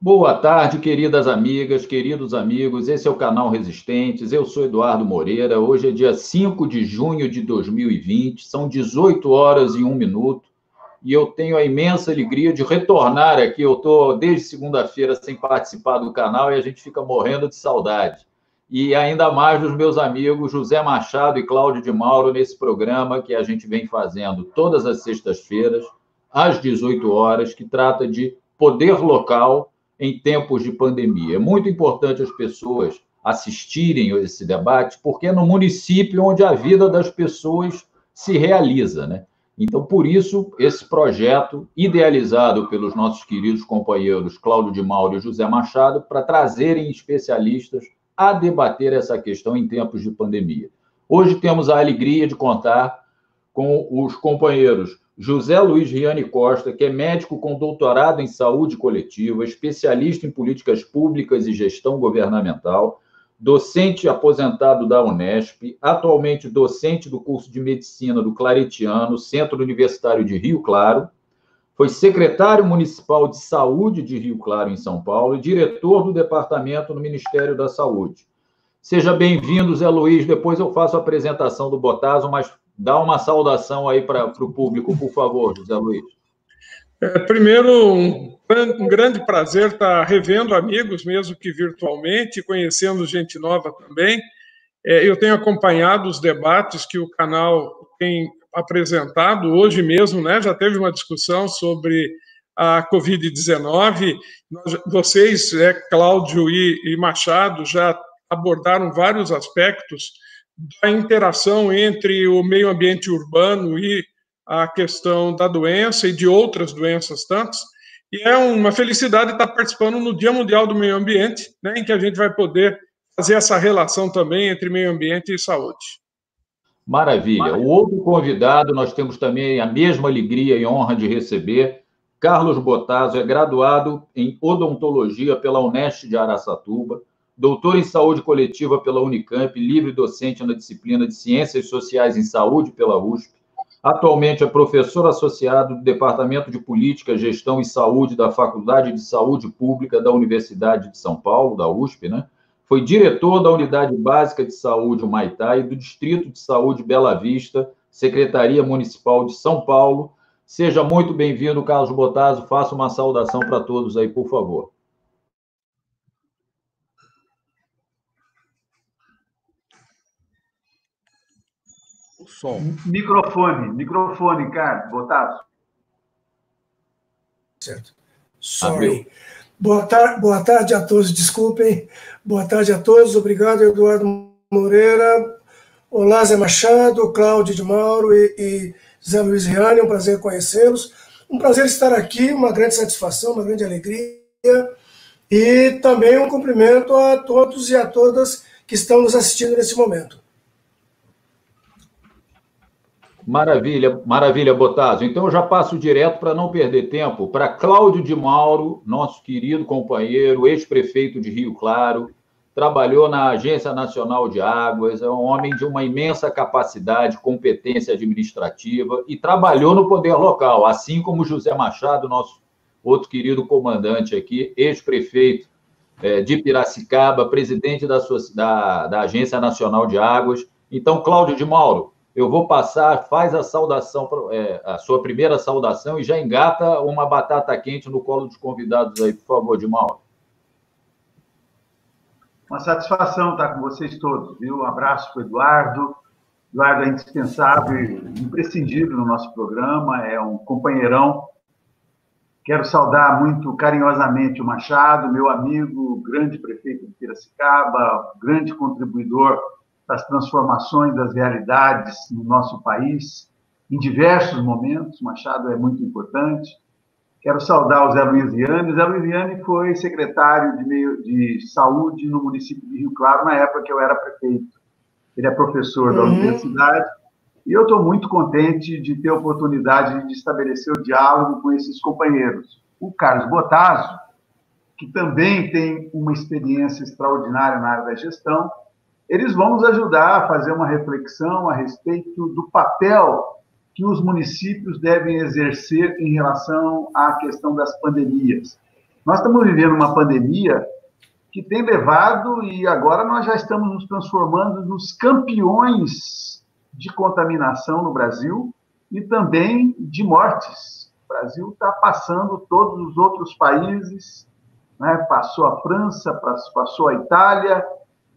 Boa tarde, queridas amigas, queridos amigos. Esse é o canal Resistentes. Eu sou Eduardo Moreira. Hoje é dia 5 de junho de 2020, são 18 horas e 1 minuto, e eu tenho a imensa alegria de retornar aqui. Eu estou desde segunda-feira sem participar do canal e a gente fica morrendo de saudade. E ainda mais dos meus amigos José Machado e Cláudio de Mauro nesse programa que a gente vem fazendo todas as sextas-feiras, às 18 horas, que trata de poder local em tempos de pandemia. É muito importante as pessoas assistirem esse debate, porque é no município onde a vida das pessoas se realiza, né? Então, por isso, esse projeto, idealizado pelos nossos queridos companheiros Cláudio de Mauro e José Machado, para trazerem especialistas a debater essa questão em tempos de pandemia. Hoje temos a alegria de contar com os companheiros José Luiz Riani Costa, que é médico com doutorado em saúde coletiva, especialista em políticas públicas e gestão governamental, docente aposentado da Unesp, atualmente docente do curso de medicina do Claretiano, Centro Universitário de Rio Claro, foi secretário municipal de saúde de Rio Claro, em São Paulo, e diretor do departamento no Ministério da Saúde. Seja bem-vindo, Zé Luiz. Depois eu faço a apresentação do Botazo, mas dá uma saudação aí para o público, por favor, José Luiz. Primeiro, um grande prazer estar revendo amigos, mesmo que virtualmente, conhecendo gente nova também. Eu tenho acompanhado os debates que o canal tem apresentado hoje mesmo, né? Já teve uma discussão sobre a Covid-19. Vocês, Cláudio e Machado, já abordaram vários aspectos da interação entre o meio ambiente urbano e a questão da doença e de outras doenças tantas. E é uma felicidade estar participando no Dia Mundial do Meio Ambiente, né, em que a gente vai poder fazer essa relação também entre meio ambiente e saúde. Maravilha. O outro convidado, nós temos também a mesma alegria e honra de receber, Carlos Botazo, é graduado em odontologia pela Unesp de Araçatuba, doutor em saúde coletiva pela Unicamp, livre docente na disciplina de Ciências Sociais em Saúde pela USP. Atualmente é professor associado do Departamento de Política, Gestão e Saúde da Faculdade de Saúde Pública da Universidade de São Paulo, da USP, né? Foi diretor da Unidade Básica de Saúde Humaitá e do Distrito de Saúde Bela Vista, Secretaria Municipal de São Paulo. Seja muito bem-vindo, Carlos Botazo. Faça uma saudação para todos aí, por favor. O som. Microfone, Carlos Botazo. Certo. Sorry. Boa tarde a todos, desculpem. Boa tarde a todos, obrigado, Eduardo Moreira. Olá, Zé Machado, Cláudio de Mauro e Zé Luiz Riani, um prazer conhecê-los. Um prazer estar aqui, uma grande satisfação, uma grande alegria. E também um cumprimento a todos e a todas que estão nos assistindo nesse momento. Maravilha, maravilha, Botazo. Então, eu já passo direto, para não perder tempo, para Cláudio de Mauro, nosso querido companheiro, ex-prefeito de Rio Claro, trabalhou na Agência Nacional de Águas, é um homem de uma imensa capacidade, competência administrativa, e trabalhou no poder local, assim como José Machado, nosso outro querido comandante aqui, ex-prefeito de Piracicaba, presidente da Agência Nacional de Águas. Então, Cláudio de Mauro, eu vou passar, faz a saudação, a sua primeira saudação e já engata uma batata quente no colo dos convidados aí, por favor, de Mauro. Uma satisfação estar com vocês todos, viu? Um abraço para o Eduardo. Eduardo é indispensável, imprescindível no nosso programa, é um companheirão. Quero saudar muito carinhosamente o Machado, meu amigo, grande prefeito de Piracicaba, grande contribuidor das transformações das realidades no nosso país, em diversos momentos. Machado é muito importante. Quero saudar o Zé Luiz Riani. O Zé Luiz Riani foi secretário de saúde no município de Rio Claro, na época que eu era prefeito. Ele é professor da universidade, e eu estou muito contente de ter a oportunidade de estabelecer o diálogo com esses companheiros. O Carlos Botazo, que também tem uma experiência extraordinária na área da gestão, eles vão nos ajudar a fazer uma reflexão a respeito do papel que os municípios devem exercer em relação à questão das pandemias. Nós estamos vivendo uma pandemia que tem levado, e agora nós já estamos nos transformando nos campeões de contaminação no Brasil e também de mortes. O Brasil está passando todos os outros países, né? Passou a França, passou a Itália,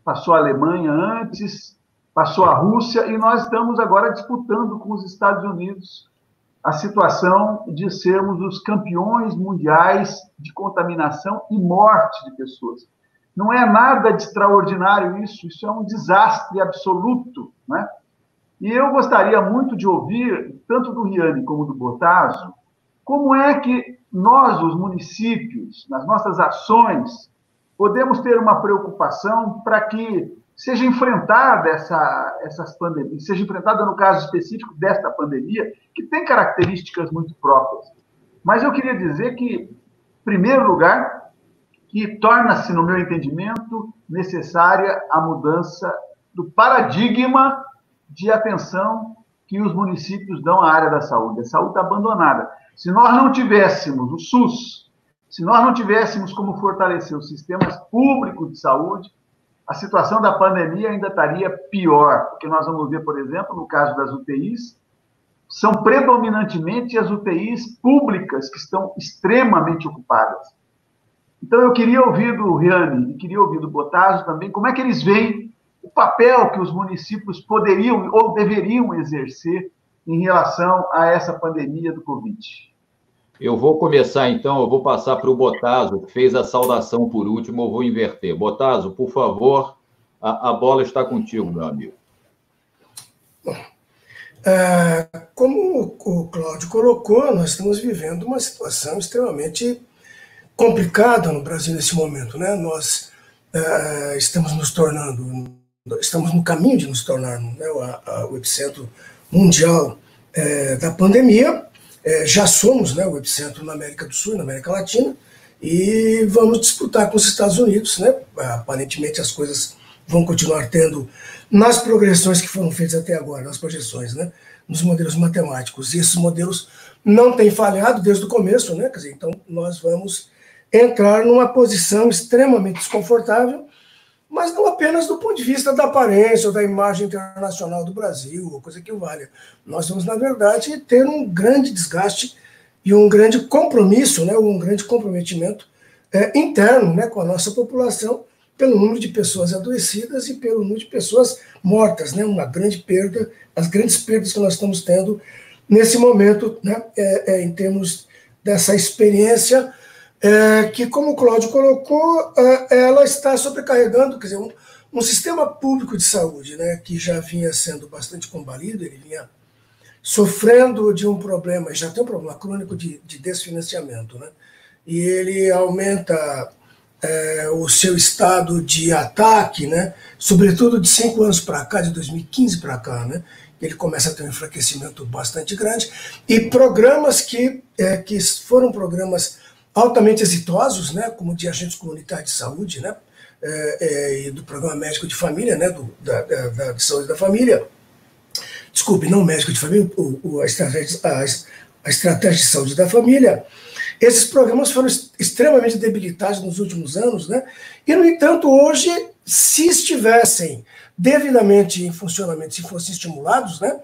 passou a Alemanha antes, passou a Rússia, e nós estamos agora disputando com os Estados Unidos a situação de sermos os campeões mundiais de contaminação e morte de pessoas. Não é nada de extraordinário isso é um desastre absoluto, né? E eu gostaria muito de ouvir, tanto do Riani como do Bottaso, como é que nós, os municípios, nas nossas ações, podemos ter uma preocupação para que seja enfrentada essas pandemias, seja enfrentada no caso específico desta pandemia, que tem características muito próprias. Mas eu queria dizer que, em primeiro lugar, que torna-se, no meu entendimento, necessária a mudança do paradigma de atenção que os municípios dão à área da saúde. A saúde está abandonada. Se nós não tivéssemos o SUS, se nós não tivéssemos como fortalecer os sistemas públicos de saúde, a situação da pandemia ainda estaria pior, porque nós vamos ver, por exemplo, no caso das UTIs, são predominantemente as UTIs públicas que estão extremamente ocupadas. Então, eu queria ouvir do Riani e queria ouvir do Bottaso também como é que eles veem o papel que os municípios poderiam ou deveriam exercer em relação a essa pandemia do Covid. Eu vou começar, então, eu vou passar para o Bottaso, que fez a saudação por último, eu vou inverter. Bottaso, por favor, a bola está contigo, meu amigo. Como o Cláudio colocou, nós estamos vivendo uma situação extremamente complicada no Brasil nesse momento, né? Nós estamos no caminho de nos tornar, né, o epicentro mundial da pandemia. Já somos, né, o epicentro na América do Sul, na América Latina, e vamos disputar com os Estados Unidos, né? Aparentemente as coisas vão continuar tendo, nas progressões que foram feitas até agora, nas projeções, né, nos modelos matemáticos, e esses modelos não têm falhado desde o começo, né? Quer dizer, então nós vamos entrar numa posição extremamente desconfortável, mas não apenas do ponto de vista da aparência ou da imagem internacional do Brasil, ou coisa que o valha. Nós vamos, na verdade, ter um grande desgaste e um grande compromisso, né, um grande comprometimento interno, né, com a nossa população, pelo número de pessoas adoecidas e pelo número de pessoas mortas, né, uma grande perda, as grandes perdas que nós estamos tendo nesse momento, né, em termos dessa experiência que, como o Cláudio colocou, ela está sobrecarregando, quer dizer, um sistema público de saúde, né, que já vinha sendo bastante combalido, ele vinha sofrendo de um problema, já tem um problema crônico de desfinanciamento, né, e ele aumenta o seu estado de ataque, né, sobretudo de 5 anos para cá, de 2015 para cá, né, ele começa a ter um enfraquecimento bastante grande, e programas que foram programas altamente exitosos, né, como o de agentes comunitários de saúde, né, e do programa médico de família, né, de saúde da família. Desculpe, não médico de família, a estratégia de saúde da família. Esses programas foram extremamente debilitados nos últimos anos, né, e, no entanto, hoje, se estivessem devidamente em funcionamento, se fossem estimulados, né,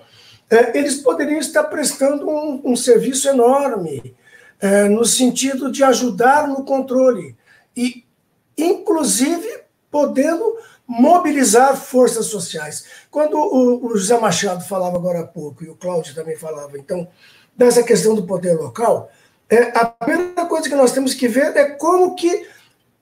eles poderiam estar prestando um serviço enorme, no sentido de ajudar no controle e, inclusive, podendo mobilizar forças sociais. Quando o José Machado falava agora há pouco, e o Cláudio também falava, então, dessa questão do poder local, a primeira coisa que nós temos que ver é como que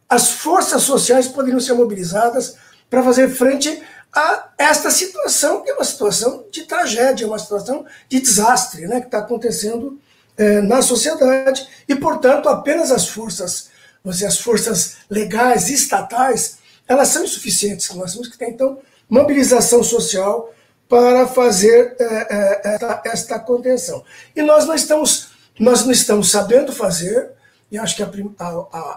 as forças sociais poderiam ser mobilizadas para fazer frente a esta situação, que é uma situação de tragédia, uma situação de desastre, né, que está acontecendo na sociedade, e, portanto, apenas as forças legais, estatais, elas são insuficientes. Nós temos que ter, então, mobilização social para fazer esta contenção. E nós não estamos sabendo fazer, e acho que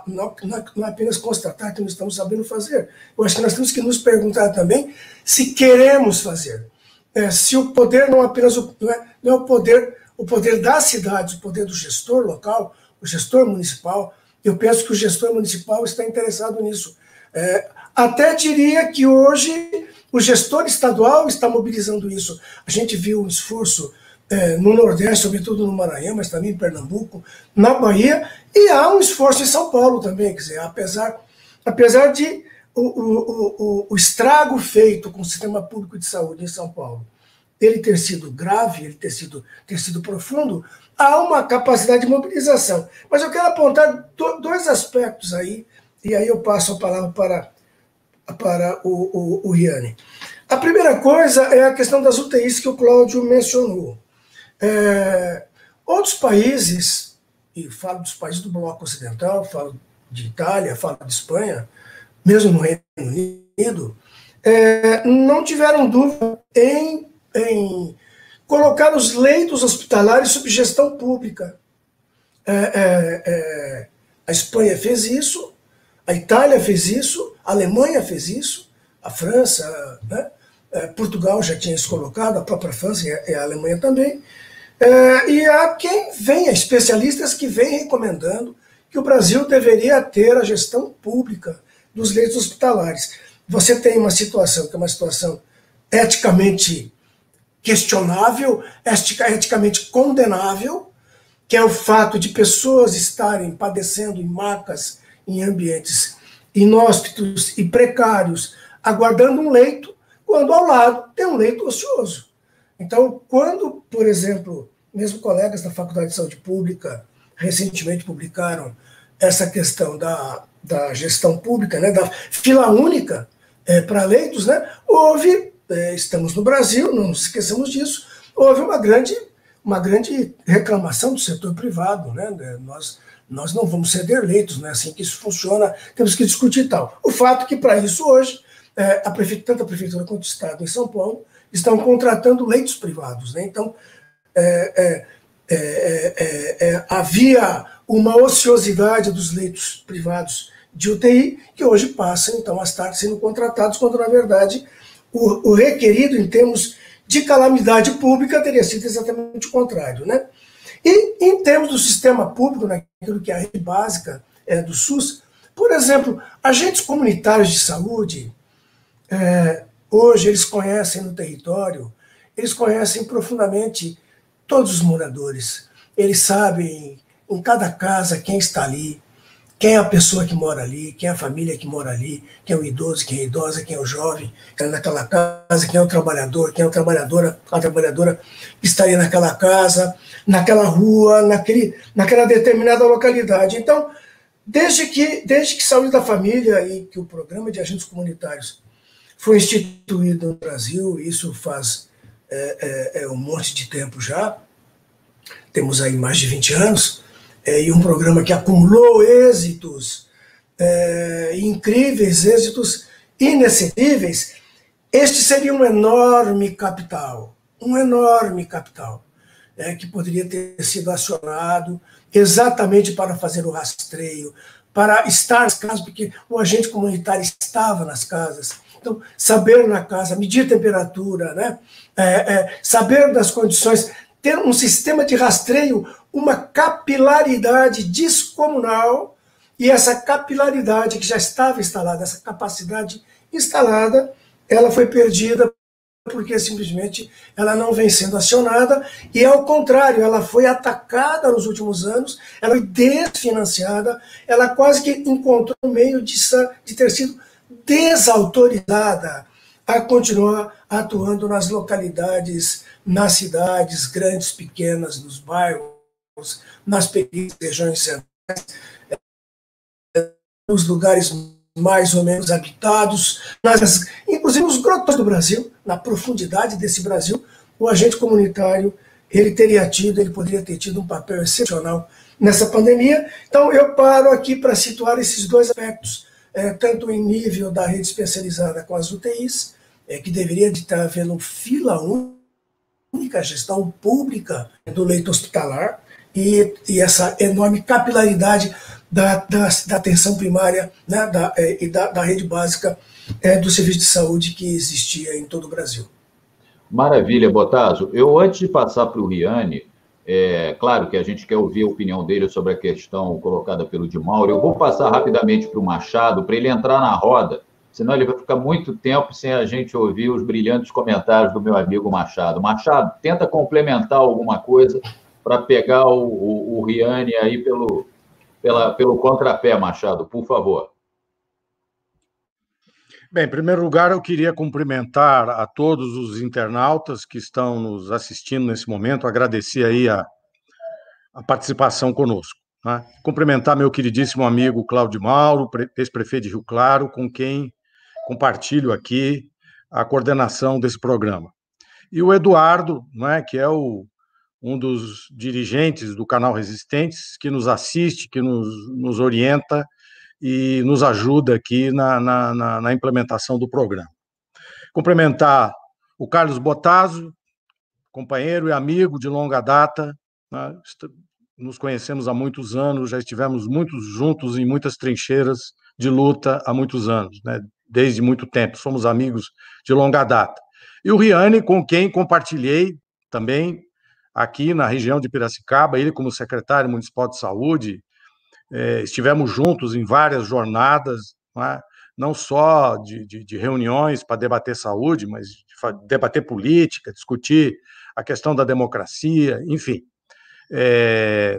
não é apenas constatar que não estamos sabendo fazer, eu acho que nós temos que nos perguntar também se queremos fazer. Se o poder não apenas não é o poder das cidades, o poder do gestor local, o gestor municipal, Eu penso que o gestor municipal está interessado nisso. Até diria que hoje o gestor estadual está mobilizando isso. A gente viu um esforço no Nordeste, sobretudo no Maranhão, mas também em Pernambuco, na Bahia, e há um esforço em São Paulo também, quer dizer, apesar de o estrago feito com o sistema público de saúde em São Paulo, ele ter sido grave, ele ter sido profundo, há uma capacidade de mobilização. Mas eu quero apontar dois aspectos aí, e aí eu passo a palavra para o Riane. A primeira coisa é a questão das UTIs que o Cláudio mencionou. Outros países, e falo dos países do bloco ocidental, falo de Itália, falo de Espanha, mesmo no Reino Unido, não tiveram dúvida em colocar os leitos hospitalares sob gestão pública. A Espanha fez isso, a Itália fez isso, a Alemanha fez isso, a França, né? Portugal já tinha isso colocado, a própria França e a Alemanha também. E há especialistas que vêm recomendando que o Brasil deveria ter a gestão pública dos leitos hospitalares. Você tem uma situação que é uma situação eticamente questionável, eticamente condenável, que é o fato de pessoas estarem padecendo em macas, em ambientes inóspitos e precários, aguardando um leito, quando ao lado tem um leito ocioso. Então, quando, por exemplo, mesmo colegas da Faculdade de Saúde Pública recentemente publicaram essa questão da gestão pública, né, da fila única para leitos, né, houve, estamos no Brasil, não nos esqueçamos disso, houve uma grande reclamação do setor privado, né, nós não vamos ceder leitos, não é assim que isso funciona, temos que discutir tal. O fato é que, para isso, hoje, tanto a Prefeitura quanto o Estado em São Paulo estão contratando leitos privados, né? Então, havia uma ociosidade dos leitos privados de UTI que hoje passam, então, a estar sendo contratados, quando, na verdade, o requerido em termos de calamidade pública teria sido exatamente o contrário, né? E, em termos do sistema público, naquilo que é a rede básica do SUS, por exemplo, agentes comunitários de saúde, hoje eles conhecem no território, eles conhecem profundamente todos os moradores. Eles sabem em cada casa quem está ali, quem é a pessoa que mora ali, quem é a família que mora ali, quem é o idoso, quem é a idosa, quem é o jovem, quem é naquela casa, quem é o trabalhador, quem é a trabalhadora que estaria naquela casa, naquela rua, naquela determinada localidade. Então, desde que Saúde da Família e que o programa de agentes comunitários foi instituído no Brasil, isso faz um monte de tempo já, temos aí mais de 20 anos, e um programa que acumulou êxitos incríveis, êxitos inexcedíveis. Este seria um enorme capital, que poderia ter sido acionado exatamente para fazer o rastreio, para estar nas casas, porque o agente comunitário estava nas casas. Então, saber na casa, medir temperatura, né? Saber das condições, ter um sistema de rastreio, uma capilaridade descomunal, e essa capilaridade que já estava instalada, essa capacidade instalada, ela foi perdida porque simplesmente ela não vem sendo acionada, e ao contrário, ela foi atacada nos últimos anos, ela foi desfinanciada, ela quase que encontrou um meio de ter sido desautorizada a continuar atuando nas localidades, nas cidades grandes, pequenas, nos bairros, nas pequenas regiões centrais, nos lugares mais ou menos habitados, inclusive nos grotões do Brasil, na profundidade desse Brasil, o agente comunitário ele poderia ter tido um papel excepcional nessa pandemia. Então, eu paro aqui para situar esses dois aspectos, tanto em nível da rede especializada com as UTIs, que deveria estar havendo fila única, gestão pública do leito hospitalar, e essa enorme capilaridade da atenção primária, né, e da rede básica do serviço de saúde que existia em todo o Brasil. Maravilha, Bottaso. Eu, antes de passar para o Riane, Claro que a gente quer ouvir a opinião dele sobre a questão colocada pelo Di Mauro. Eu vou passar rapidamente para o Machado, para ele entrar na roda, senão ele vai ficar muito tempo sem a gente ouvir os brilhantes comentários do meu amigo Machado. Machado, tenta complementar alguma coisa para pegar o Riani aí pelo contrapé, Machado, por favor. Bem, em primeiro lugar, eu queria cumprimentar a todos os internautas que estão nos assistindo nesse momento, agradecer aí a participação conosco, né? Cumprimentar meu queridíssimo amigo Cláudio Mauro, ex-prefeito de Rio Claro, com quem compartilho aqui a coordenação desse programa. E o Eduardo, né, que é um dos dirigentes do canal Resistentes, que nos assiste, que nos orienta e nos ajuda aqui na implementação do programa. Cumprimentar o Carlos Bottazo, companheiro e amigo de longa data, né? Nos conhecemos há muitos anos, já estivemos muitos juntos em muitas trincheiras de luta há muitos anos, né? Desde muito tempo, somos amigos de longa data. E o Riani, com quem compartilhei também aqui na região de Piracicaba, ele como secretário municipal de saúde, estivemos juntos em várias jornadas, não só de reuniões para debater saúde, mas de debater política, discutir a questão da democracia, enfim.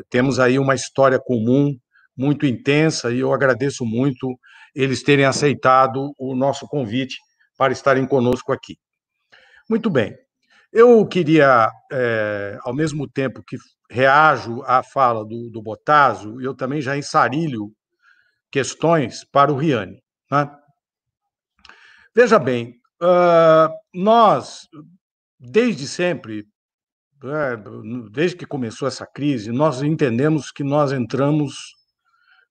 Temos aí uma história comum muito intensa e eu agradeço muito eles terem aceitado o nosso convite para estarem conosco aqui. Muito bem. Eu queria, ao mesmo tempo que reajo à fala do Bottazo, eu também já ensarilho questões para o Riani, né? Veja bem, nós, desde sempre, desde que começou essa crise, nós entendemos que nós entramos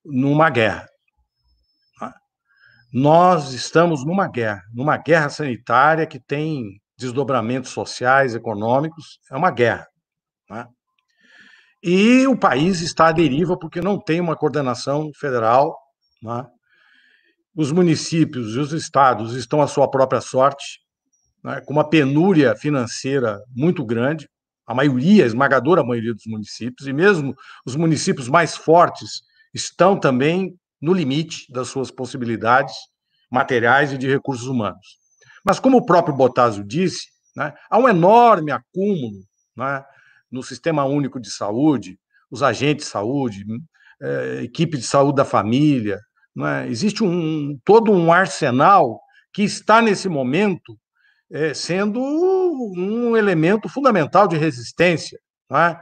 numa guerra. Nós estamos numa guerra sanitária que tem desdobramentos sociais, econômicos, é uma guerra, né? E o país está à deriva porque não tem uma coordenação federal, né? Os municípios e os estados estão à sua própria sorte, né? Com uma penúria financeira muito grande, a esmagadora maioria dos municípios, e mesmo os municípios mais fortes estão também no limite das suas possibilidades materiais e de recursos humanos. Mas, como o próprio Bottazo disse, né, há um enorme acúmulo, né, no Sistema Único de Saúde, os agentes de saúde, equipe de saúde da família, né, existe todo um arsenal que está, nesse momento, sendo um elemento fundamental de resistência, né?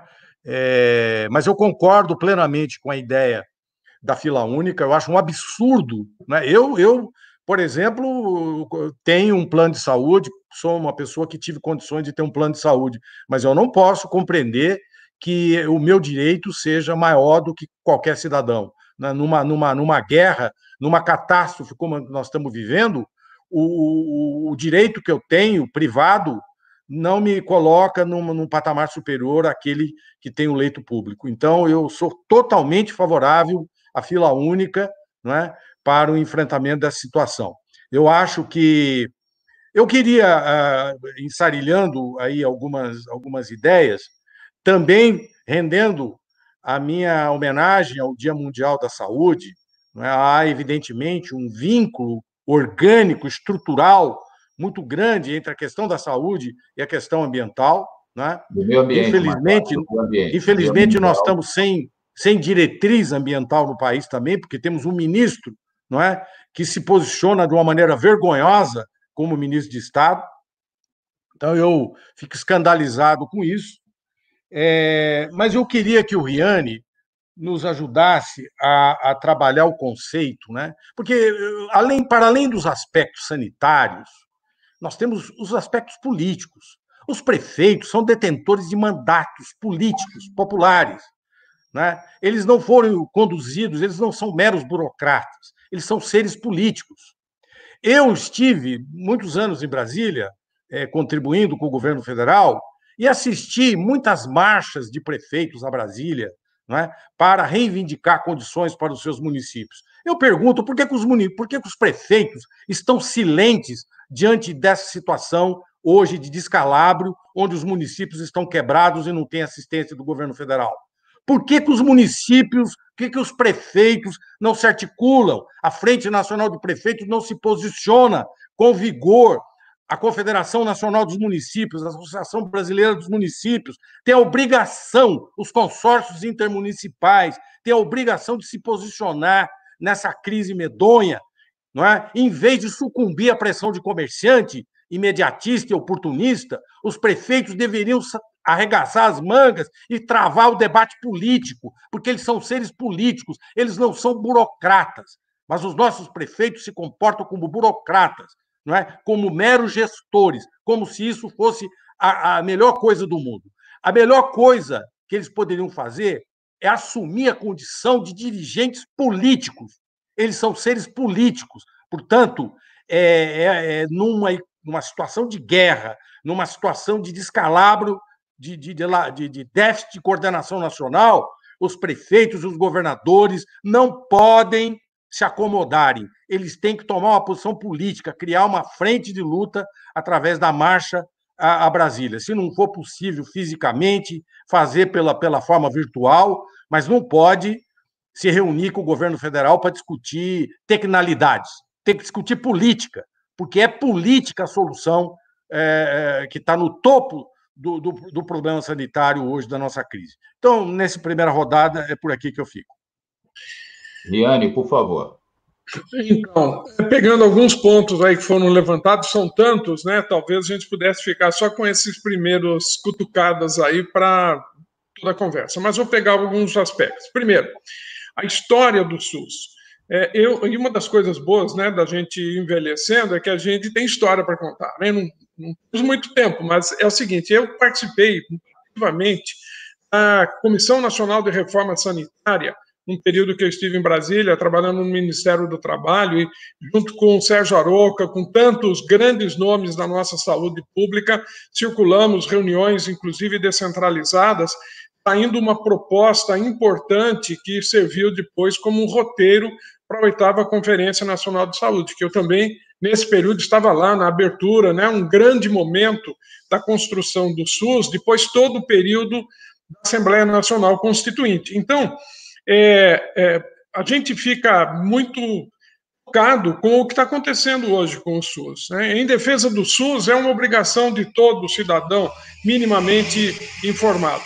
Mas eu concordo plenamente com a ideia da fila única, eu acho um absurdo, né? Eu, por exemplo, tenho um plano de saúde, sou uma pessoa que tive condições de ter um plano de saúde, mas eu não posso compreender que o meu direito seja maior do que qualquer cidadão, né? Numa guerra, numa catástrofe como nós estamos vivendo, o direito que eu tenho, privado, não me coloca num patamar superior àquele que tem o leito público. Então, eu sou totalmente favorável à fila única, né, para o enfrentamento dessa situação. Eu acho que... Eu queria, ensarilhando aí algumas ideias, também rendendo a minha homenagem ao Dia Mundial da Saúde, né, há, evidentemente, um vínculo orgânico, estrutural, muito grande entre a questão da saúde e a questão ambiental, né? Do meio ambiente, infelizmente nós estamos sem diretriz ambiental no país também, porque temos um ministro, não é, que se posiciona de uma maneira vergonhosa como ministro de Estado. Então, eu fico escandalizado com isso. Mas eu queria que o Riani nos ajudasse a trabalhar o conceito, né? Porque, para além dos aspectos sanitários, nós temos os aspectos políticos. Os prefeitos são detentores de mandatos políticos populares, né? Eles não foram conduzidos, eles não são meros burocratas, eles são seres políticos. Eu estive muitos anos em Brasília, contribuindo com o governo federal, e assisti muitas marchas de prefeitos a Brasília, né, para reivindicar condições para os seus municípios. Eu pergunto por que os prefeitos estão silentes diante dessa situação hoje de descalabro, onde os municípios estão quebrados e não têm assistência do governo federal? Por que os municípios, por que os prefeitos não se articulam? A Frente Nacional de Prefeitos não se posiciona com vigor. A Confederação Nacional dos Municípios, a Associação Brasileira dos Municípios, tem a obrigação, os consórcios intermunicipais, têm a obrigação de se posicionar nessa crise medonha, não é? Em vez de sucumbir à pressão de comerciante, imediatista e oportunista, os prefeitos deveriam arregaçar as mangas e travar o debate político, porque eles são seres políticos, eles não são burocratas. Mas os nossos prefeitos se comportam como burocratas, não é? Como meros gestores, como se isso fosse a melhor coisa do mundo. A melhor coisa que eles poderiam fazer é assumir a condição de dirigentes políticos. Eles são seres políticos. Portanto, numa situação de guerra, numa situação de descalabro, de déficit de coordenação nacional, os prefeitos e os governadores não podem se acomodarem. Eles têm que tomar uma posição política, criar uma frente de luta através da marcha a Brasília. Se não for possível fisicamente, fazer pela forma virtual, mas não pode se reunir com o governo federal para discutir tecnicalidades. Tem que discutir política, porque é política a solução que está no topo do problema sanitário hoje da nossa crise. Então, nessa primeira rodada, é por aqui que eu fico. Liane, por favor. Então, pegando alguns pontos aí que foram levantados, são tantos, né? Talvez a gente pudesse ficar só com esses primeiros cutucadas aí para toda a conversa, mas vou pegar alguns aspectos. Primeiro, a história do SUS. E uma das coisas boas, né, da gente envelhecendo é que a gente tem história para contar, né? Não temos muito tempo, mas é o seguinte, eu participei ativamente da Comissão Nacional de Reforma Sanitária, num período que eu estive em Brasília, trabalhando no Ministério do Trabalho, e junto com o Sérgio Aroca, com tantos grandes nomes da nossa saúde pública, circulamos reuniões, inclusive descentralizadas, saindo uma proposta importante que serviu depois como um roteiro para a 8ª Conferência Nacional de Saúde, que eu também, nesse período, estava lá na abertura, né, um grande momento da construção do SUS, depois todo o período da Assembleia Nacional Constituinte. Então, a gente fica muito tocado com o que está acontecendo hoje com o SUS, né? Em defesa do SUS, é uma obrigação de todo cidadão minimamente informado.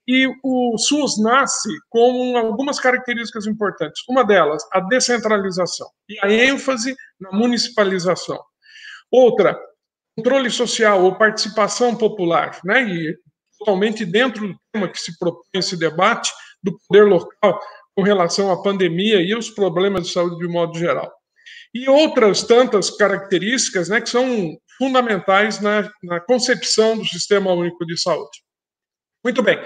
E o SUS nasce com algumas características importantes. Uma delas, a descentralização e a ênfase na municipalização. Outra, controle social ou participação popular, né? E totalmente dentro do tema que se propõe esse debate do poder local com relação à pandemia e os problemas de saúde de modo geral. E outras tantas características, né, que são fundamentais na concepção do Sistema Único de Saúde. Muito bem.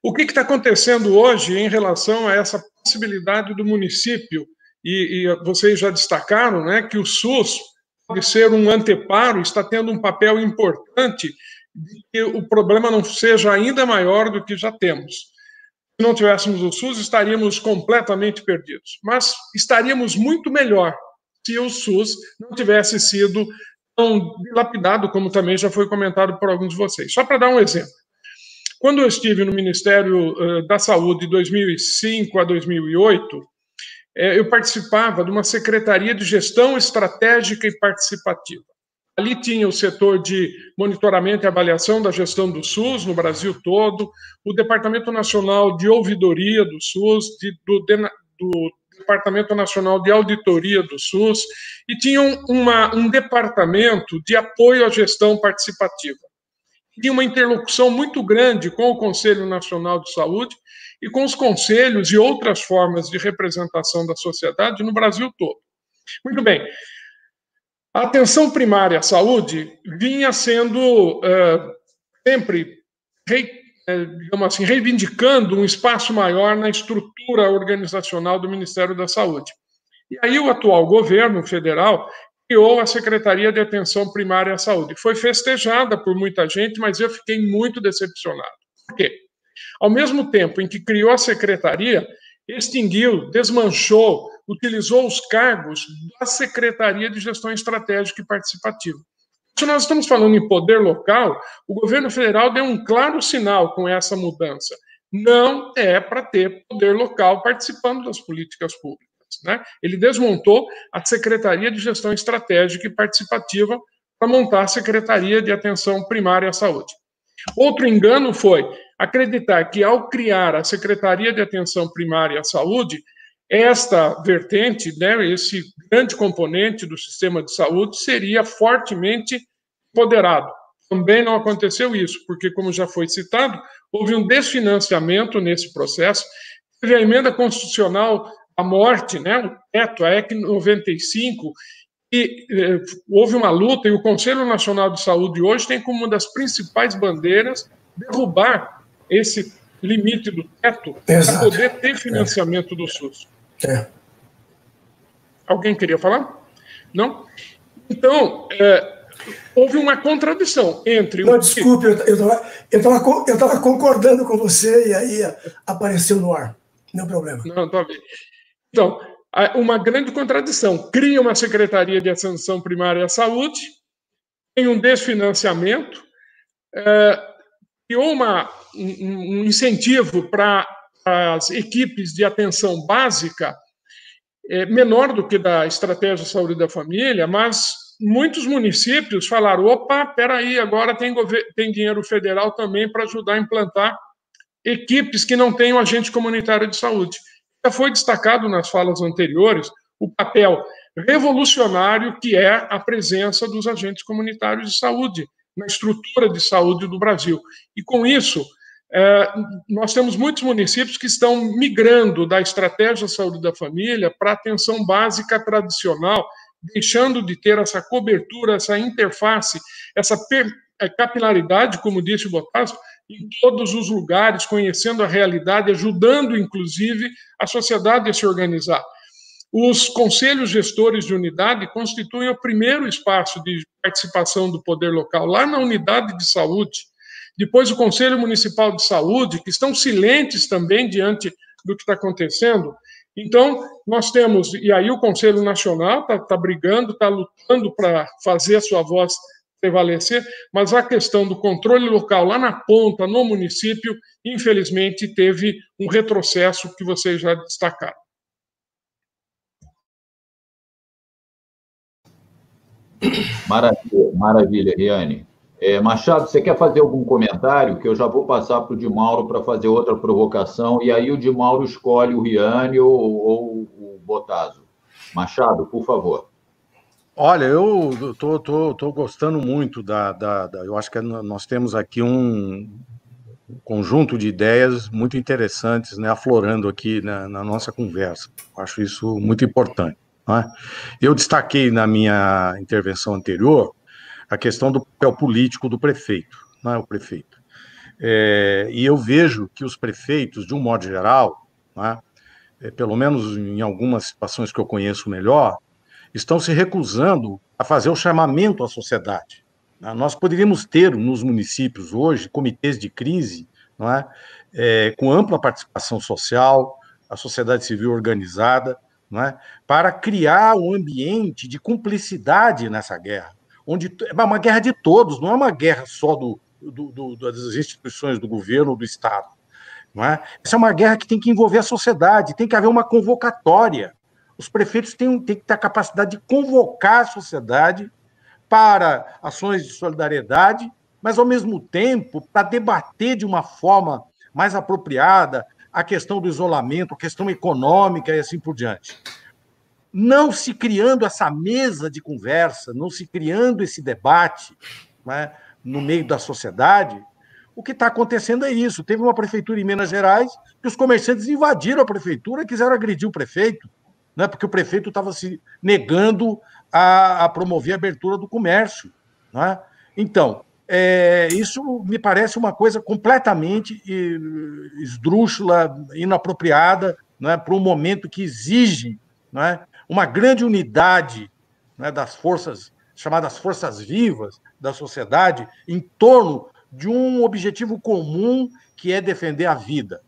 O que está acontecendo hoje em relação a essa possibilidade do município? E vocês já destacaram, né, que o SUS pode ser um anteparo, está tendo um papel importante de que o problema não seja ainda maior do que já temos. Se não tivéssemos o SUS, estaríamos completamente perdidos. Mas estaríamos muito melhor se o SUS não tivesse sido tão dilapidado, como também já foi comentado por alguns de vocês. Só para dar um exemplo. Quando eu estive no Ministério da Saúde de 2005 a 2008, eu participava de uma Secretaria de Gestão Estratégica e Participativa. Ali tinha o setor de monitoramento e avaliação da gestão do SUS no Brasil todo, o Departamento Nacional de Ouvidoria do SUS, do Departamento Nacional de Auditoria do SUS, e tinha um departamento de apoio à gestão participativa. Tinha uma interlocução muito grande com o Conselho Nacional de Saúde e com os conselhos e outras formas de representação da sociedade no Brasil todo. Muito bem. A atenção primária à saúde vinha sendo sempre, digamos assim, reivindicando um espaço maior na estrutura organizacional do Ministério da Saúde. E aí o atual governo federal criou a Secretaria de Atenção Primária à Saúde. Foi festejada por muita gente, mas eu fiquei muito decepcionado. Por quê? Ao mesmo tempo em que criou a secretaria, extinguiu, desmanchou, utilizou os cargos da Secretaria de Gestão Estratégica e Participativa. Se nós estamos falando em poder local, o governo federal deu um claro sinal com essa mudança. Não é para ter poder local participando das políticas públicas, né? Ele desmontou a Secretaria de Gestão Estratégica e Participativa para montar a Secretaria de Atenção Primária à Saúde. Outro engano foi acreditar que, ao criar a Secretaria de Atenção Primária à Saúde, esta vertente, né, esse grande componente do sistema de saúde, seria fortemente empoderado. Também não aconteceu isso, porque, como já foi citado, houve um desfinanciamento nesse processo. Teve a emenda constitucional, a morte, né, o teto, a EC 95, e houve uma luta, e o Conselho Nacional de Saúde hoje tem como uma das principais bandeiras derrubar esse limite do teto para poder ter financiamento do SUS. Alguém queria falar? Não? Então, houve uma contradição entre... Não, desculpe, eu estava concordando com você e aí apareceu no ar. Não problema. Não, tá bem. Então, uma grande contradição. Cria uma Secretaria de Atenção Primária à Saúde, tem um desfinanciamento, criou um incentivo para as equipes de atenção básica, menor do que da Estratégia de Saúde da Família, mas muitos municípios falaram, opa, peraí, agora tem dinheiro federal também para ajudar a implantar equipes que não têm um agente comunitário de saúde. Já foi destacado nas falas anteriores o papel revolucionário que é a presença dos agentes comunitários de saúde na estrutura de saúde do Brasil. E, com isso, nós temos muitos municípios que estão migrando da Estratégia de Saúde da Família para a atenção básica tradicional, deixando de ter essa cobertura, essa interface, essa capilaridade, como disse o Botasio, em todos os lugares, conhecendo a realidade, ajudando, inclusive, a sociedade a se organizar. Os conselhos gestores de unidade constituem o primeiro espaço de participação do poder local, lá na unidade de saúde. Depois, o Conselho Municipal de Saúde, que estão silentes também diante do que está acontecendo. Então, nós temos, e aí o Conselho Nacional está brigando, está lutando para fazer a sua voz prevalecer, mas a questão do controle local lá na ponta, no município, infelizmente teve um retrocesso que vocês já destacaram. Maravilha, maravilha, Riane. Machado, você quer fazer algum comentário? Que eu já vou passar para o Di Mauro para fazer outra provocação, e aí o Di Mauro escolhe o Riane ou o Botasio. Machado, por favor. Olha, eu estou gostando muito eu acho que nós temos aqui um conjunto de ideias muito interessantes, né, aflorando aqui na nossa conversa. Eu acho isso muito importante. Né? Eu destaquei na minha intervenção anterior a questão do papel político do prefeito, né, o prefeito. E eu vejo que os prefeitos, de um modo geral, né, pelo menos em algumas situações que eu conheço melhor, estão se recusando a fazer o chamamento à sociedade. Nós poderíamos ter nos municípios hoje comitês de crise, não é? Com ampla participação social, a sociedade civil organizada, não é? Para criar um ambiente de cumplicidade nessa guerra, onde é uma guerra de todos, não é uma guerra só das instituições do governo ou do Estado. Não é? Essa é uma guerra que tem que envolver a sociedade, tem que haver uma convocatória. Os prefeitos têm que ter a capacidade de convocar a sociedade para ações de solidariedade, mas, ao mesmo tempo, para debater de uma forma mais apropriada a questão do isolamento, a questão econômica e assim por diante. Não se criando essa mesa de conversa, não se criando esse debate, né, no meio da sociedade, o que está acontecendo é isso. Teve uma prefeitura em Minas Gerais que os comerciantes invadiram a prefeitura e quiseram agredir o prefeito, né, porque o prefeito estava se negando a promover a abertura do comércio. Né? Então, isso me parece uma coisa completamente esdrúxula, inapropriada, né, para um momento que exige, né, uma grande unidade, né, das forças, chamadas forças vivas da sociedade, em torno de um objetivo comum, que é defender a vida.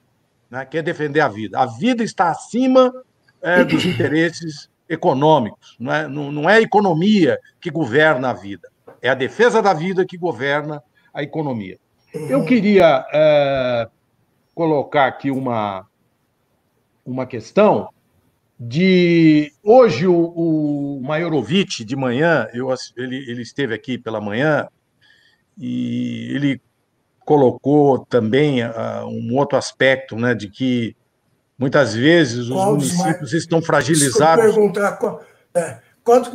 Né, que é defender a vida. A vida está acima dos interesses econômicos, não é a economia que governa a vida. É a defesa da vida que governa a economia. Eu queria colocar aqui uma questão de... Hoje, o Maiorovic, de manhã, ele esteve aqui pela manhã, e ele colocou também um outro aspecto, né, de que muitas vezes os municípios estão fragilizados.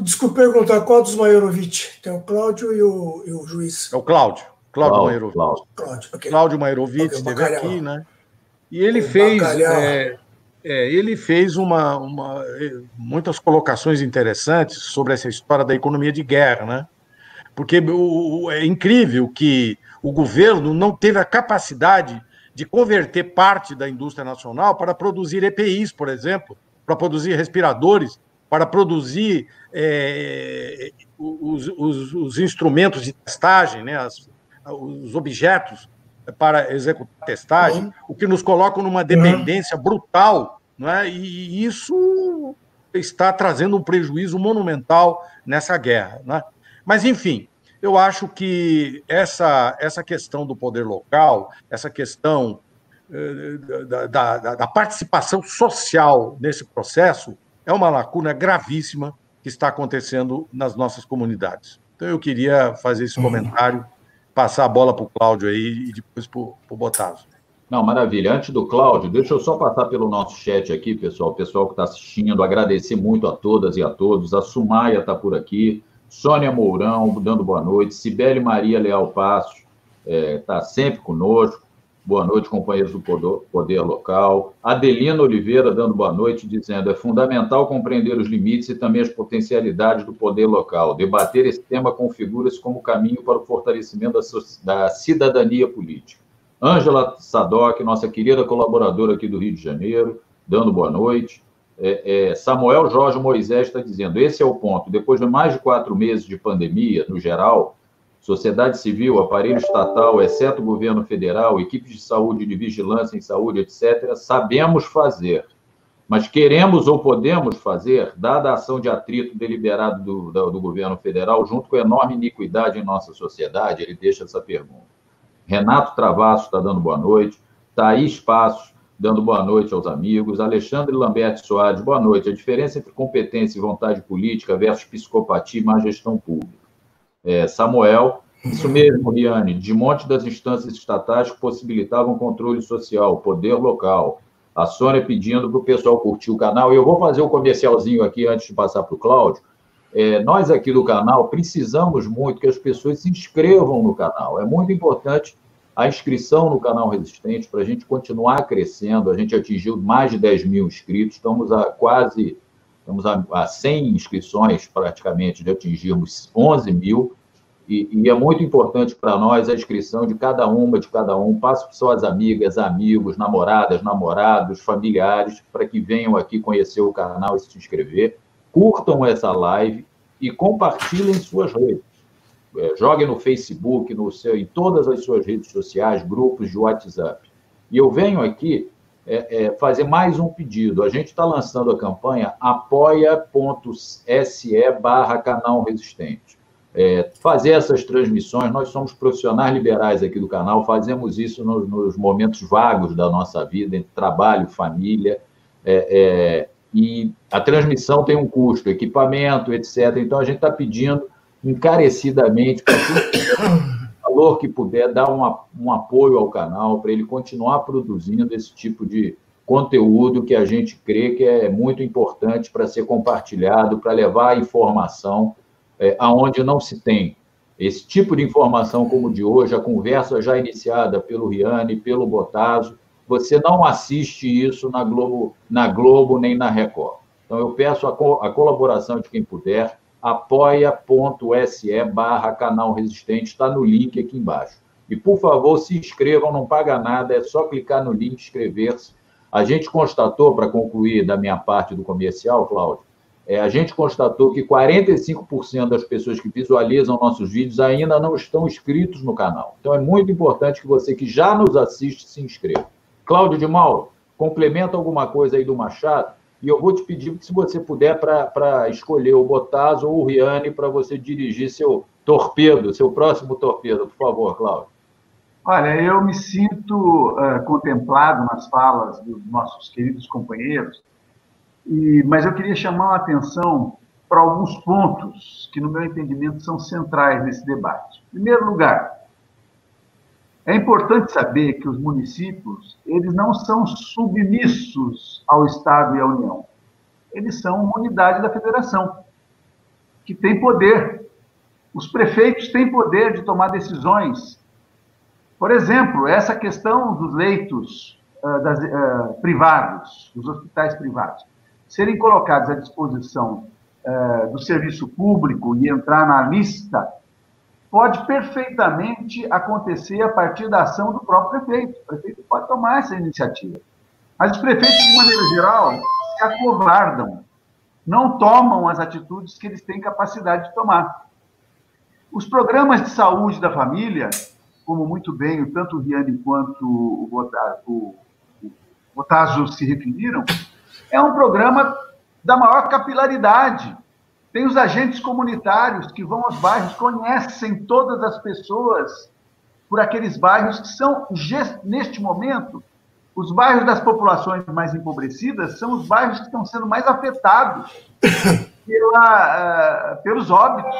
Desculpe perguntar, qual dos Maiorovic? Tem o Cláudio e o juiz. É o Cláudio Maiorovic. Cláudio Maiorovic Okay, esteve aqui, né? E ele fez... ele fez muitas colocações interessantes sobre essa história da economia de guerra, né? Porque é incrível que o governo não teve a capacidade de converter parte da indústria nacional para produzir EPIs, por exemplo, para produzir respiradores, para produzir os instrumentos de testagem, né? Os objetos para executar testagem, o que nos coloca numa dependência brutal, né? E isso está trazendo um prejuízo monumental nessa guerra, né? Mas, enfim, eu acho que essa questão do poder local, essa questão da participação social nesse processo, é uma lacuna gravíssima que está acontecendo nas nossas comunidades. Então, eu queria fazer esse comentário, passar a bola para o Cláudio aí e depois para o Bottaso. Não, maravilha. Antes do Cláudio, deixa eu só passar pelo nosso chat aqui, pessoal. O pessoal que está assistindo, agradecer muito a todas e a todos. A Sumaia está por aqui. Sônia Mourão, dando boa noite. Cibele Maria Leal Passos está sempre conosco. Boa noite, companheiros do Poder Local. Adelina Oliveira, dando boa noite, dizendo: é fundamental compreender os limites e também as potencialidades do poder local. Debater esse tema configura-se como caminho para o fortalecimento da cidadania política. Ângela Sadoc, nossa querida colaboradora aqui do Rio de Janeiro, dando boa noite. Samuel Jorge Moisés está dizendo: esse é o ponto. Depois de mais de 4 meses de pandemia, no geral, sociedade civil, aparelho estatal, exceto o governo federal, equipes de saúde, de vigilância em saúde, etc., sabemos fazer. Mas queremos ou podemos fazer, dada a ação de atrito deliberado do governo federal, junto com a enorme iniquidade em nossa sociedade? Ele deixa essa pergunta. Renato Travasso está dando boa noite. Thaís Passos, dando boa noite aos amigos. Alexandre Lambert Soares, boa noite. A diferença entre competência e vontade política versus psicopatia e má gestão pública. Samuel, isso mesmo, Riane, de monte das instâncias estatais que possibilitavam controle social, poder local. A Sônia pedindo para o pessoal curtir o canal. E eu vou fazer um comercialzinho aqui antes de passar para o Cláudio. Nós aqui do canal precisamos muito que as pessoas se inscrevam no canal. É muito importante a inscrição no canal Resistente para a gente continuar crescendo. A gente atingiu mais de 10 mil inscritos, estamos a 100 inscrições praticamente de atingirmos 11 mil, e é muito importante para nós a inscrição de cada um. Passe para suas amigas, amigos, namoradas, namorados, familiares, para que venham aqui conhecer o canal e se inscrever. Curtam essa live e compartilhem em suas redes. Joguem no Facebook, em todas as suas redes sociais, grupos de WhatsApp. E eu venho aqui fazer mais um pedido. A gente está lançando a campanha apoia.se/canal Resistente. Fazer essas transmissões, nós somos profissionais liberais aqui do canal, fazemos isso nos momentos vagos da nossa vida, entre trabalho, família, e a transmissão tem um custo, equipamento, etc. Então, a gente está pedindo encarecidamente, para o valor que puder, dar um apoio ao canal, para ele continuar produzindo esse tipo de conteúdo que a gente crê que é muito importante para ser compartilhado, para levar a informação aonde não se tem. Esse tipo de informação como de hoje, a conversa já iniciada pelo Riane, pelo Bottaso, você não assiste isso na Globo nem na Record. Então, eu peço a colaboração de quem puder, apoia.se/canal Resistente, está no link aqui embaixo. E, por favor, se inscrevam, não paga nada, é só clicar no link, inscrever-se. A gente constatou, para concluir da minha parte do comercial, Cláudio, a gente constatou que 45% das pessoas que visualizam nossos vídeos ainda não estão inscritos no canal. Então, é muito importante que você que já nos assiste se inscreva. Cláudio de Mauro, complementa alguma coisa aí do Machado? e eu vou te pedir, se você puder, para escolher o Bottas ou o Riane para você dirigir seu torpedo, seu próximo torpedo. Por favor, Cláudio. Olha, eu me sinto contemplado nas falas dos nossos queridos companheiros, mas eu queria chamar a atenção para alguns pontos que, no meu entendimento, são centrais nesse debate. Em primeiro lugar, é importante saber que os municípios, eles não são submissos ao Estado e à União. Eles são uma unidade da federação, que tem poder. Os prefeitos têm poder de tomar decisões. Por exemplo, essa questão dos leitos privados, dos hospitais privados, serem colocados à disposição do serviço público e entrar na lista, pode perfeitamente acontecer a partir da ação do próprio prefeito. O prefeito pode tomar essa iniciativa. Mas os prefeitos, de maneira geral, se acovardam, não tomam as atitudes que eles têm capacidade de tomar. Os programas de saúde da família, como muito bem tanto o Riane quanto o Botazo se referiram, é um programa da maior capilaridade. Tem os agentes comunitários que vão aos bairros, conhecem todas as pessoas por aqueles bairros que são, neste momento, os bairros das populações mais empobrecidas são os bairros que estão sendo mais afetados pelos óbitos,